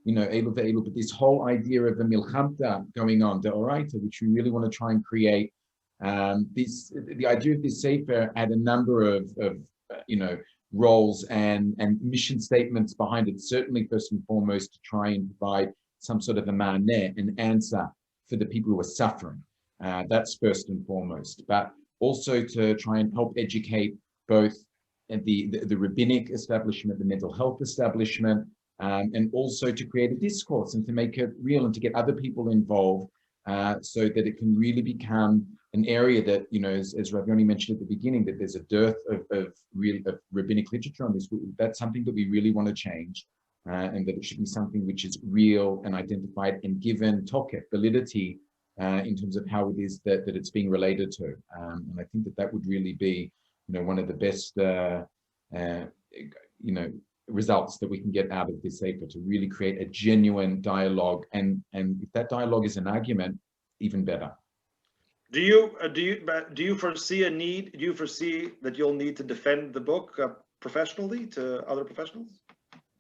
but this whole idea of the Milchamta going on, the Oraita, which we really want to try and create. The idea of this Sefer had a number of roles and mission statements behind it, certainly first and foremost to try and provide some sort of a ma'aneh, an answer for the people who are suffering. That's first and foremost, but also to try and help educate both the rabbinic establishment, the mental health establishment, and also to create a discourse and to make it real and to get other people involved so that it can really become an area that, as Rav Yoni mentioned at the beginning, that there's a dearth of rabbinic literature on this. That's something that we really want to change. and that it should be something which is real and identified and given tokef, validity, in terms of how it is that it's being related to. And I think that would really be, one of the best, results that we can get out of this paper, to really create a genuine dialogue. And if that dialogue is an argument, even better. Do you foresee a need? Do you foresee that you'll need to defend the book professionally to other professionals?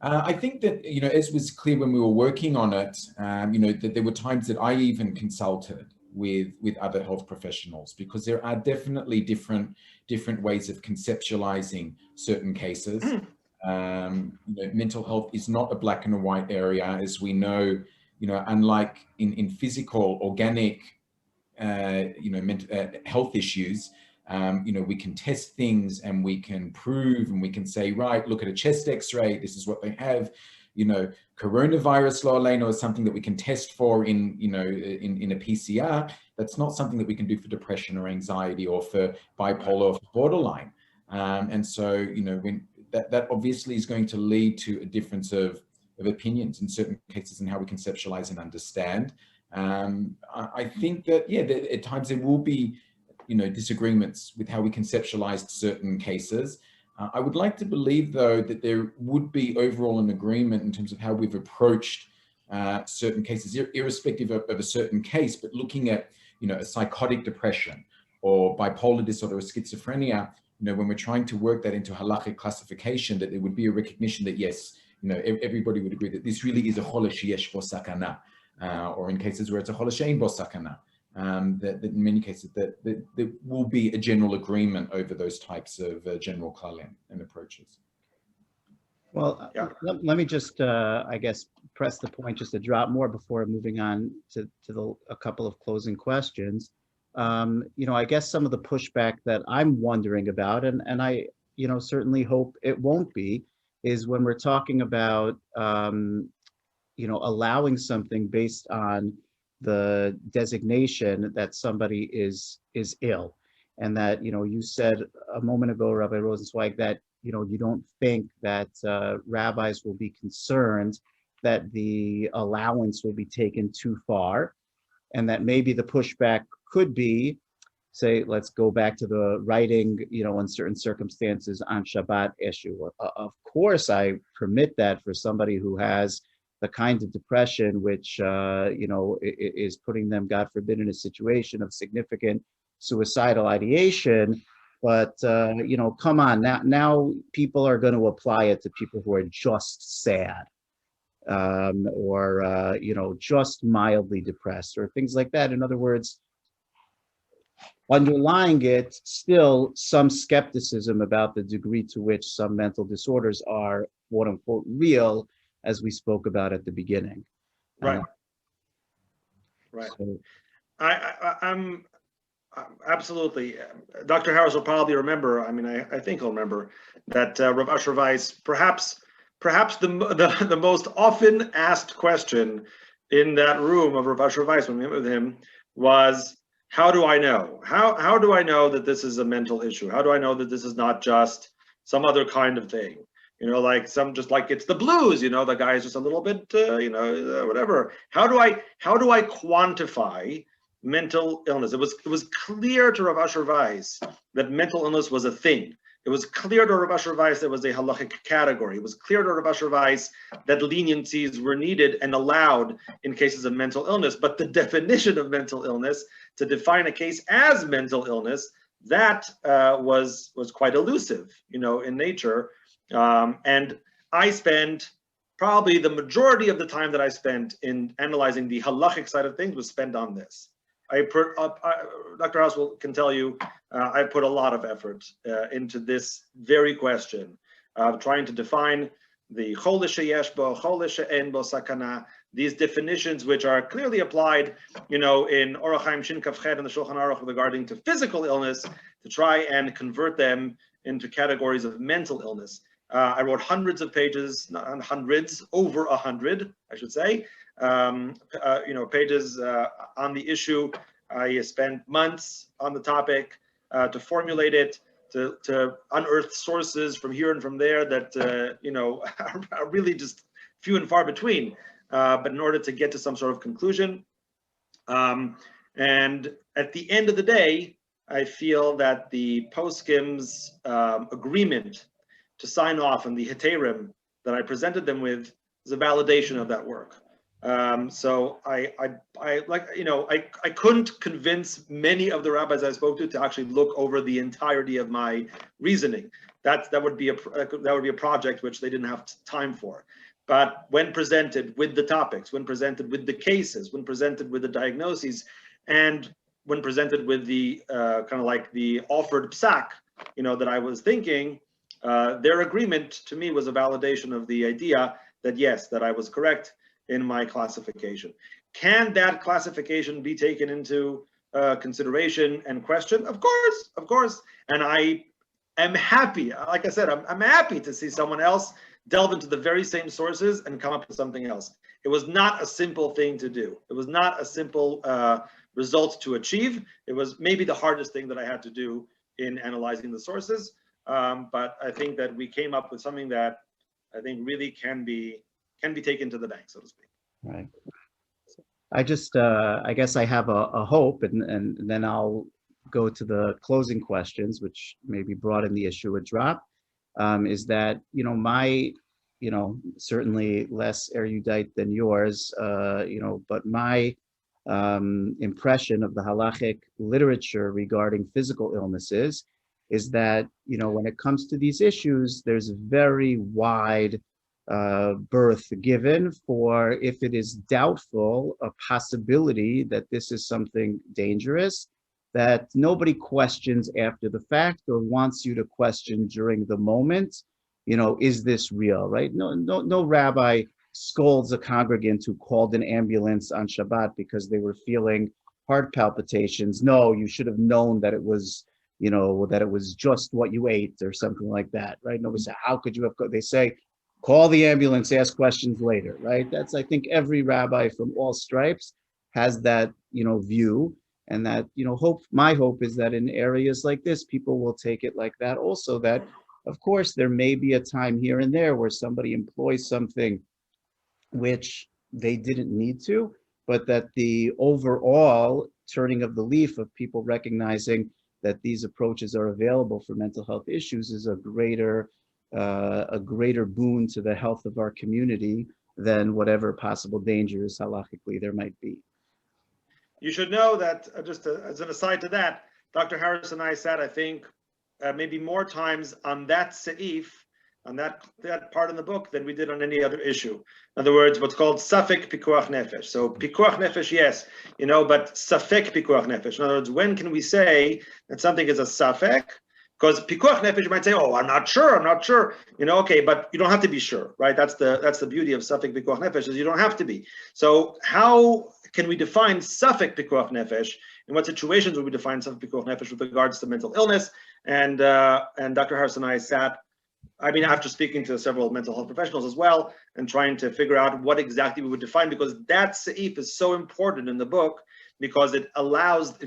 I think that, as was clear when we were working on it, that there were times that I even consulted with other health professionals, because there are definitely different ways of conceptualizing certain cases. Mental health is not a black and white area, as we know, unlike in physical, organic, health issues. We can test things and we can prove and we can say, right, look at a chest x-ray, this is what they have. Coronavirus lo aleinu is something that we can test for in a PCR. That's not something that we can do for depression or anxiety or for bipolar or for borderline. And so, when that obviously is going to lead to a difference of opinions in certain cases and how we conceptualize and understand. I think that, at times there will be, disagreements with how we conceptualized certain cases. I would like to believe, though, that there would be overall an agreement in terms of how we've approached certain cases, irrespective of a certain case, but looking at, a psychotic depression or bipolar disorder or schizophrenia, when we're trying to work that into halachic classification, that there would be a recognition that, yes, everybody would agree that this really is a chole sheyesh bo sakana, or in cases where it's a chole she'ein bo sakana. That in many cases that there will be a general agreement over those types of general klalim and approaches. Well, let me just, I guess, press the point just a drop more before moving on to a couple of closing questions. I guess some of the pushback that I'm wondering about, and I, certainly hope it won't be, is when we're talking about, allowing something based on the designation that somebody is ill. And that, you said a moment ago, Rabbi Rosensweig, that, you don't think that rabbis will be concerned that the allowance will be taken too far, and that maybe the pushback could be, say, let's go back to the writing, in certain circumstances on Shabbat issue. Of course, I permit that for somebody who has the kind of depression which, is putting them, God forbid, in a situation of significant suicidal ideation. But, come on, now people are going to apply it to people who are just sad, or, just mildly depressed or things like that. In other words, underlying it, still some skepticism about the degree to which some mental disorders are, quote unquote, real, as we spoke about at the beginning. Right. Right. So, I'm absolutely. Dr. Harris will probably remember. I mean, I think he'll remember that Rav Asher Weiss, perhaps the most often asked question in that room of Rav Asher Weiss when we met with him was, how do I know? How do I know that this is a mental issue? How do I know that this is not just some other kind of thing? Like just like it's the blues, the guy is just a little bit, whatever. How do I quantify mental illness? It was clear to Rav Asher Weiss that mental illness was a thing. It was clear to Rav Asher Weiss there was a halachic category. It was clear to Rav Asher Weiss that leniencies were needed and allowed in cases of mental illness. But the definition of mental illness, to define a case as mental illness, that was quite elusive, in nature. And I spend probably the majority of the time that I spent in analyzing the halachic side of things was spent on this. Dr. House can tell you, I put a lot of effort into this very question of trying to define the chole sheyesh bo, chole she'en bo sakana, these definitions which are clearly applied, in Orach Chaim Shin Kaf Chet and the Shulchan Aruch regarding to physical illness, to try and convert them into categories of mental illness. I wrote hundreds of pages, not hundreds, over 100, I should say, pages on the issue. I spent months on the topic to formulate it, to unearth sources from here and from there that, are really just few and far between. But in order to get to some sort of conclusion, and at the end of the day, I feel that the posskim's agreement to sign off on the heterim that I presented them with is a validation of that work. So I couldn't convince many of the rabbis I spoke to actually look over the entirety of my reasoning. That would be a project which they didn't have time for. But when presented with the topics, when presented with the cases, when presented with the diagnoses, and when presented with the kind of like the offered psak, that I was thinking, their agreement to me was a validation of the idea that yes, that I was correct in my classification. Can that classification be taken into consideration and questioned? Of course. And I am happy, like I said, I'm happy to see someone else delve into the very same sources and come up with something else. It was not a simple thing to do. It was not a simple result to achieve. It was maybe the hardest thing that I had to do in analyzing the sources. But I think that we came up with something that I think really can be taken to the bank, so to speak. Right. I just, I guess I have a hope, and then I'll go to the closing questions, which maybe broaden the issue a drop, is that, my, certainly less erudite than yours, but my impression of the halachic literature regarding physical illnesses is that, when it comes to these issues, there's a very wide berth given for, if it is doubtful, a possibility that this is something dangerous, that nobody questions after the fact or wants you to question during the moment. Is this real, right? No rabbi scolds a congregant who called an ambulance on Shabbat because they were feeling heart palpitations. No, you should have known that it was, that it was just what you ate or something like that, right? Nobody said, how could you have, they say, call the ambulance, ask questions later, right? That's, I think every rabbi from all stripes has that, view. And that, my hope is that in areas like this, people will take it like that also, that of course there may be a time here and there where somebody employs something which they didn't need to, but that the overall turning of the leaf of people recognizing that these approaches are available for mental health issues is a greater boon to the health of our community than whatever possible dangers halachically there might be. You should know that, just as an aside to that, Dr. Harris and I sat, I think, maybe more times on that seif, on that part in the book than we did on any other issue. In other words, what's called safek pikuach nefesh. So pikuach nefesh, yes, but safek pikuach nefesh. In other words, when can we say that something is a safek? Because pikuach nefesh, you might say, oh, I'm not sure. Okay, but you don't have to be sure, right? That's the beauty of safek pikuach nefesh, is you don't have to be. So how can we define safek pikuach nefesh? In what situations would we define safek pikuach nefesh with regards to mental illness? And Dr. Harris and I sat, after speaking to several mental health professionals as well, and trying to figure out what exactly we would define, because that seif is so important in the book, because it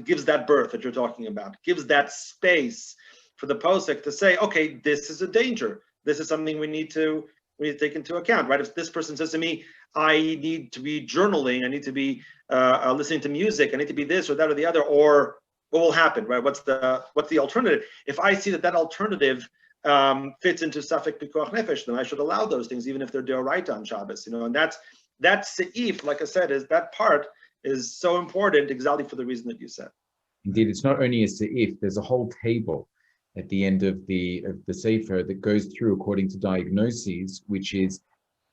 gives that birth that you're talking about, gives that space for the posek to say, okay, this is a danger. This is something we need to take into account, right? If this person says to me, I need to be journaling, I need to be listening to music, I need to be this or that or the other, or what will happen, right? What's the alternative? If I see that alternative fits into safek pikuach nefesh, then I should allow those things, even if they're deoraita on Shabbos, and that seif, like I said, that part is so important exactly for the reason that you said. Indeed, it's not only a seif, there's a whole table at the end of the sefer that goes through according to diagnoses, which is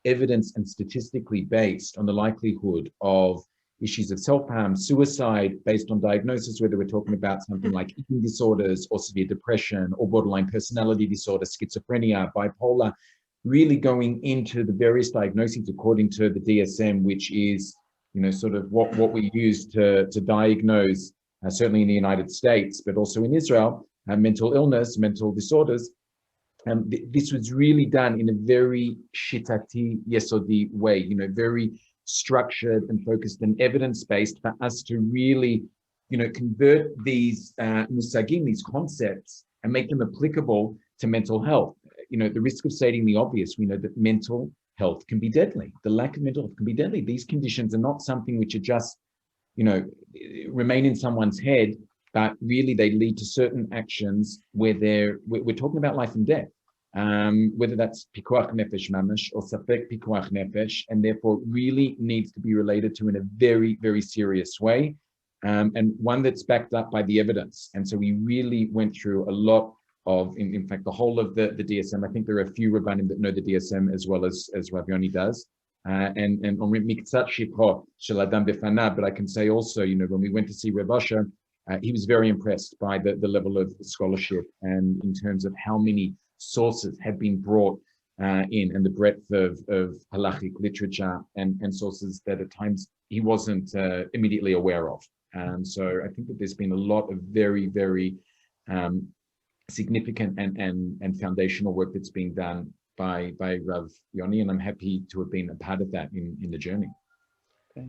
evidence and statistically based on the likelihood of issues of self-harm, suicide, based on diagnosis, whether we're talking about something like eating disorders or severe depression or borderline personality disorder, schizophrenia, bipolar, really going into the various diagnoses according to the DSM, which is, sort of what we use to diagnose, certainly in the United States, but also in Israel, mental illness, mental disorders. This was really done in a very shitati yesodi way, very structured and focused and evidence-based, for us to really, convert these musagim, these concepts, and make them applicable to mental health. The risk of stating the obvious, we know that mental health can be deadly. The lack of mental health can be deadly. These conditions are not something which are just, remain in someone's head, but really they lead to certain actions where we're talking about life and death. Whether that's pikuach nefesh mamash or safek pikuach nefesh, and therefore really needs to be related to in a very, very serious way, and one that's backed up by the evidence. And so we really went through a lot of, in fact, the whole of the DSM. I think there are a few Rabbanim that know the DSM as well as Rav Yoni does. And miktzat shipro shel adam befanav. But I can say also, when we went to see Rav Asher, he was very impressed by the level of scholarship and in terms of how many sources have been brought in, and the breadth of halachic literature and sources that at times he wasn't immediately aware of. So I think that there's been a lot of very, very significant and foundational work that's being done by Rav Yoni, and I'm happy to have been a part of that in the journey. Okay.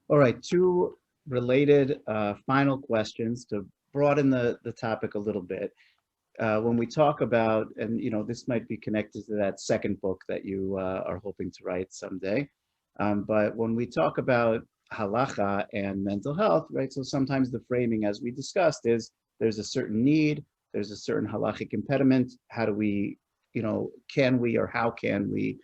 All right, two related final questions to broaden the topic a little bit. When we talk about, and this might be connected to that second book that you are hoping to write someday, but when we talk about halacha and mental health, right? So sometimes the framing, as we discussed, is there's a certain need, there's a certain halachic impediment. How do we, can we or how can we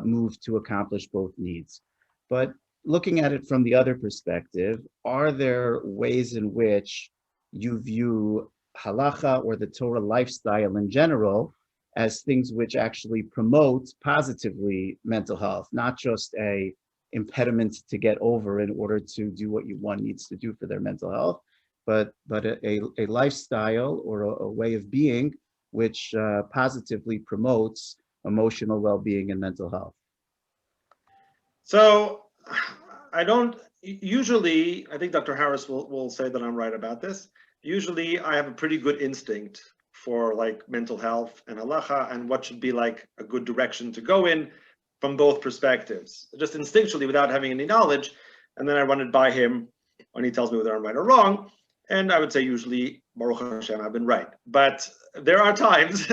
move to accomplish both needs? But looking at it from the other perspective, are there ways in which you view halacha or the Torah lifestyle in general as things which actually promote positively mental health, not just a impediment to get over in order to do what one needs to do for their mental health, but a lifestyle or a way of being which positively promotes emotional well-being and mental health? So I think Dr. Harris will say that I'm right about this. Usually I have a pretty good instinct for mental health and halacha and what should be a good direction to go in from both perspectives, just instinctually without having any knowledge. And then I run it by him when he tells me whether I'm right or wrong. And I would say usually, Baruch Hashem, I've been right. But there are times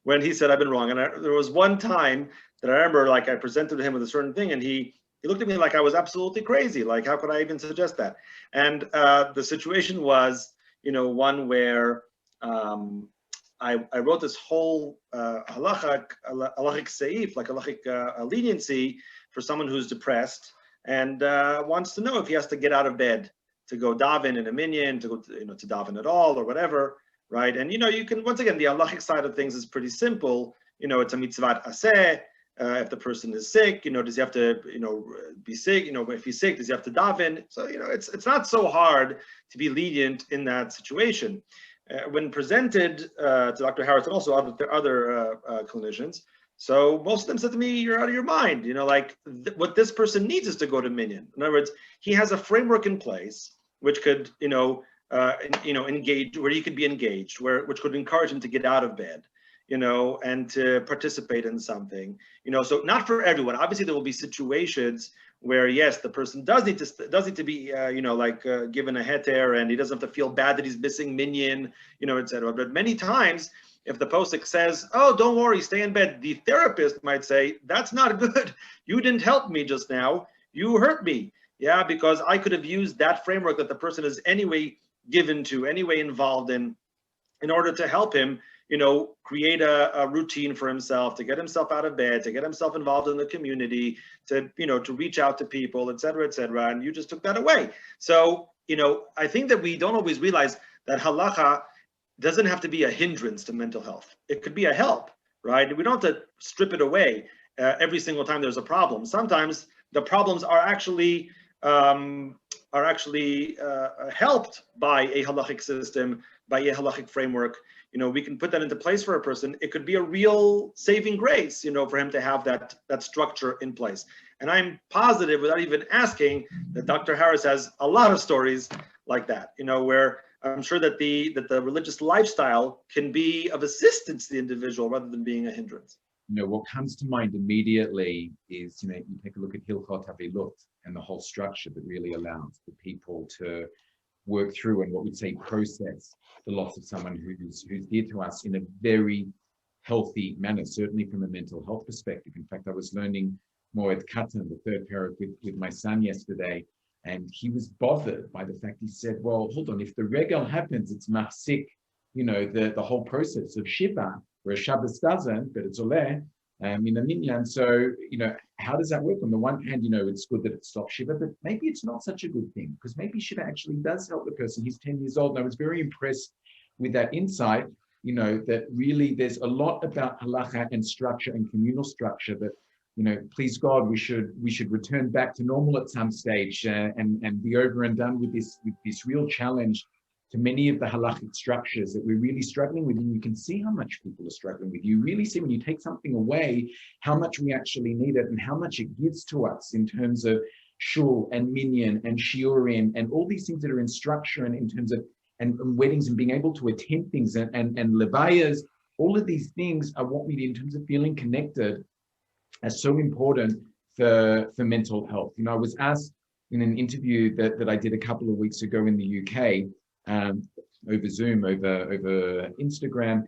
when he said I've been wrong. And there was one time that I remember I presented to him with a certain thing and he looked at me like I was absolutely crazy. How could I even suggest that? And the situation was, one where I wrote this whole halachic seif, halachic leniency for someone who's depressed and wants to know if he has to get out of bed to go daven in a minyan, to go to daven at all or whatever, right? And you can, once again, the halachic side of things is pretty simple. It's a mitzvat aseh. If the person is sick, does he have to, be sick? If he's sick, does he have to daven? So, it's not so hard to be lenient in that situation. When presented to Dr. Harris and also other clinicians, so most of them said to me, "You're out of your mind." What this person needs is to go to minyan. In other words, he has a framework in place which could, engage, where he could be engaged, which could encourage him to get out of bed. And to participate in something, so not for everyone. Obviously, there will be situations where, yes, the person does need to be, given a heter, and he doesn't have to feel bad that he's missing minyan, etc. But many times, if the posek says, "Oh, don't worry, stay in bed," the therapist might say, "That's not good. You didn't help me just now. You hurt me." Yeah, because I could have used that framework that the person is anyway given to, anyway involved in order to help him. Create a routine for himself, to get himself out of bed, to get himself involved in the community, to reach out to people, et cetera, and you just took that away. So, I think that we don't always realize that halacha doesn't have to be a hindrance to mental health. It could be a help, right? We don't have to strip it away every single time there's a problem. Sometimes the problems are actually helped by a halachic system, by a halachic framework. We can put that into place for a person. It could be a real saving grace, for him to have that structure in place. And I'm positive, without even asking, that Dr. Harris has a lot of stories like that, where I'm sure that the religious lifestyle can be of assistance to the individual rather than being a hindrance. What comes to mind immediately is, you take a look at Hilchot Havilut and the whole structure that really allows the people to work through and what we'd say process the loss of someone who's dear to us in a very healthy manner, certainly from a mental health perspective. In fact, I was learning more at Katan, the third parak, with my son yesterday, and he was bothered by the fact, he said, well, hold on, if the regal happens, it's mafsik, the whole process of Shiva, where Shabbos doesn't, but it's oleh, in a minyan. So, how does that work? On the one hand, it's good that it stops Shiva, but maybe it's not such a good thing, because maybe Shiva actually does help the person. He's 10 years old, and I was very impressed with that insight, that really there's a lot about halacha and structure and communal structure that, please God, we should return back to normal at some stage, and be over and done with this real challenge to many of the halachic structures that we're really struggling with. And you can see how much people are struggling with. You really see when you take something away, how much we actually need it and how much it gives to us in terms of shul and minyan and shiurim and all these things that are in structure and in terms of and weddings and being able to attend things and levayas. All of these things are what we need in terms of feeling connected, as so important for mental health. I was asked in an interview that I did a couple of weeks ago in the UK, over Zoom, over Instagram,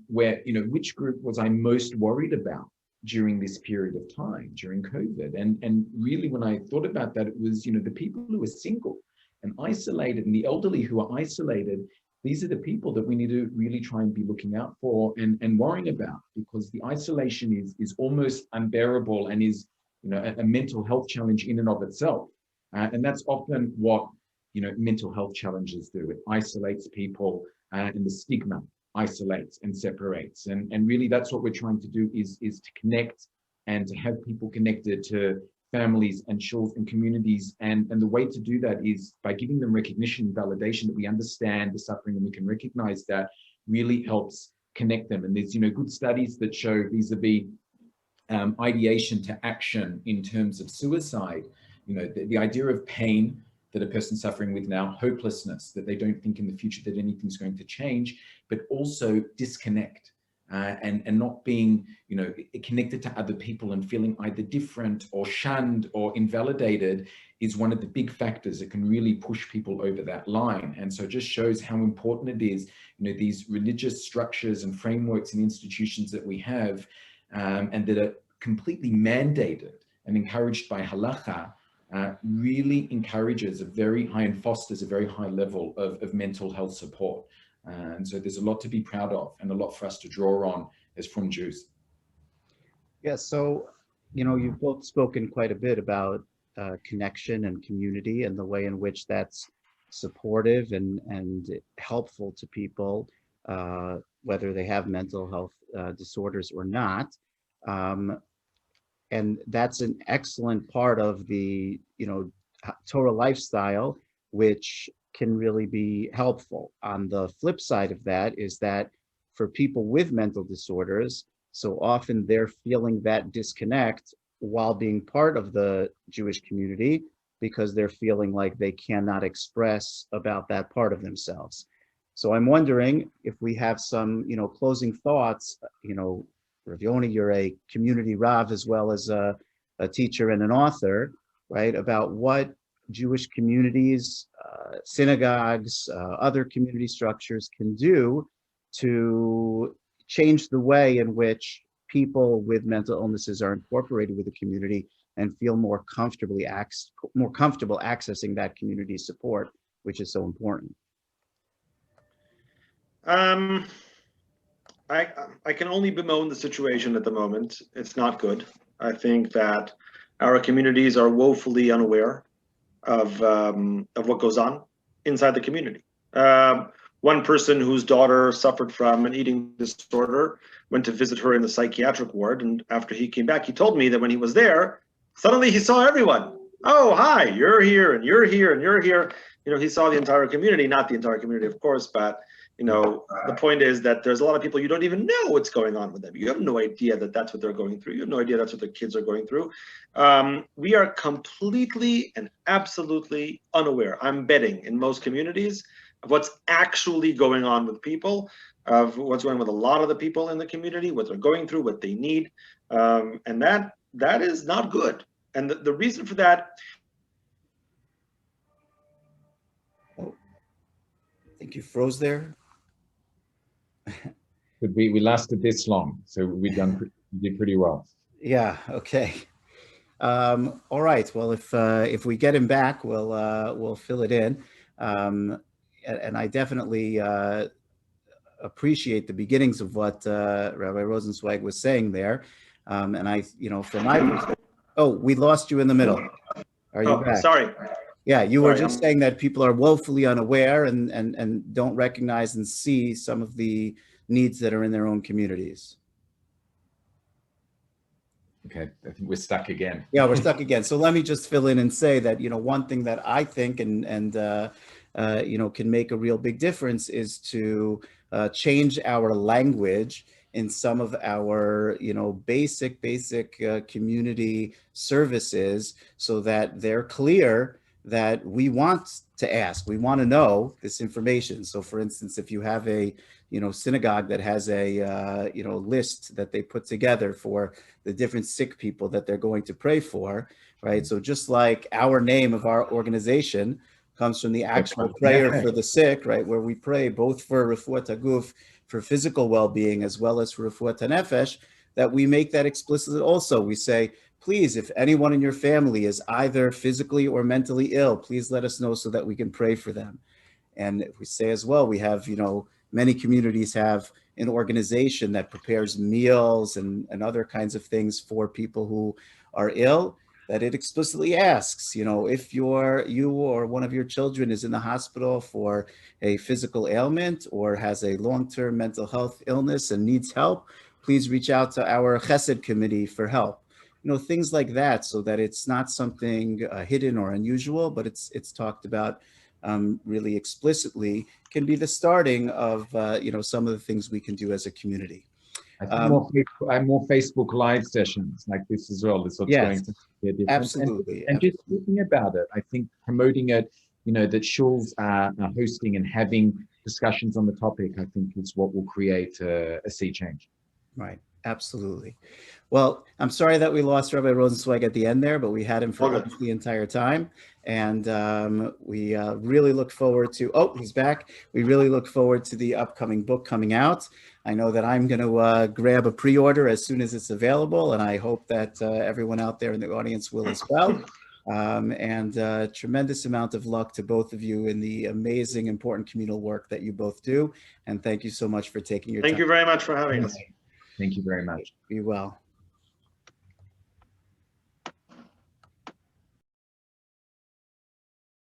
where, which group was I most worried about during this period of time, during COVID. And really, when I thought about that, it was, the people who are single and isolated and the elderly who are isolated. These are the people that we need to really try and be looking out for and worrying about, because the isolation is almost unbearable and is, a mental health challenge in and of itself. And that's often what, mental health challenges do. It isolates people, and the stigma isolates and separates. And really that's what we're trying to do is to connect and to have people connected to families and shuls and communities. And the way to do that is by giving them recognition and validation that we understand the suffering and we can recognize that really helps connect them. And there's, good studies that show vis-a-vis ideation to action in terms of suicide, the idea of pain that a person's suffering with now, hopelessness, that they don't think in the future that anything's going to change, but also disconnect. And not being, connected to other people and feeling either different or shunned or invalidated is one of the big factors that can really push people over that line. And so it just shows how important it is, these religious structures and frameworks and institutions that we have, and that are completely mandated and encouraged by halacha, really encourages a very high and fosters a very high level of mental health support. And so there's a lot to be proud of and a lot for us to draw on as from Jews. Yeah, so, you've both spoken quite a bit about connection and community and the way in which that's supportive and helpful to people, whether they have mental health disorders or not. And that's an excellent part of the, Torah lifestyle, which can really be helpful. On the flip side of that is that for people with mental disorders, so often they're feeling that disconnect while being part of the Jewish community because they're feeling like they cannot express about that part of themselves. So I'm wondering if we have some, closing thoughts. Rav Yoni, you're a community Rav as well as a teacher and an author, right? About what Jewish communities, synagogues, other community structures can do to change the way in which people with mental illnesses are incorporated with the community and feel more comfortable accessing that community support, which is so important. I can only bemoan the situation at the moment. It's not good. I think that our communities are woefully unaware of what goes on inside the community. One person whose daughter suffered from an eating disorder went to visit her in the psychiatric ward, and after he came back, he told me that when he was there, suddenly he saw everyone. Oh, hi, you're here, and you're here, and you're here. He saw the entire community, not the entire community, of course, but the point is that there's a lot of people you don't even know what's going on with them. You have no idea that that's what they're going through. You have no idea that's what their kids are going through. We are completely and absolutely unaware, I'm betting, in most communities, of what's actually going on with people, of what's going on with a lot of the people in the community, what they're going through, what they need. And that is not good. And the reason for that. Oh, I think you froze there. But we lasted this long, so we did pretty well. Yeah. Okay. All right. Well, if we get him back, we'll fill it in. And I definitely appreciate the beginnings of what Rabbi Rosensweig was saying there. And I, from my perspective, oh, we lost you in the middle. Are you back? Sorry. Yeah, you were Sorry, just saying that people are woefully unaware and don't recognize and see some of the needs that are in their own communities. Okay, I think we're stuck again. Yeah, we're stuck again. So let me just fill in and say that, one thing that I think and can make a real big difference is to change our language in some of our, basic community services so that they're clear that we want to ask, we want to know this information. So for instance, if you have a, synagogue that has a, list that they put together for the different sick people that they're going to pray for, right? So just like our name of our organization comes from the actual prayer for the sick, right? Where we pray both for refuat haguf, for physical well-being, as well as for refuat hanefesh, that we make that explicit also. We say, please, if anyone in your family is either physically or mentally ill, please let us know so that we can pray for them. And we say as well, we have, many communities have an organization that prepares meals and other kinds of things for people who are ill, that it explicitly asks, if you or one of your children is in the hospital for a physical ailment or has a long-term mental health illness and needs help, please reach out to our Chesed committee for help. Things like that, so that it's not something hidden or unusual, but it's talked about really explicitly, can be the starting of some of the things we can do as a community. I think more Facebook Live sessions like this as well. This what's going to be a difference. Absolutely. And just thinking about it, I think promoting it, that shuls are hosting and having discussions on the topic, I think is what will create a sea change. Right. Absolutely. Well, I'm sorry that we lost Rabbi Rosensweig at the end there, but we had him for almost the entire time. And we really look forward to, he's back. We really look forward to the upcoming book coming out. I know that I'm going to grab a pre-order as soon as it's available, and I hope that everyone out there in the audience will as well. And tremendous amount of luck to both of you in the amazing, important communal work that you both do. And thank you so much for taking your time. Thank you very much for having us. Thank you very much. Be well.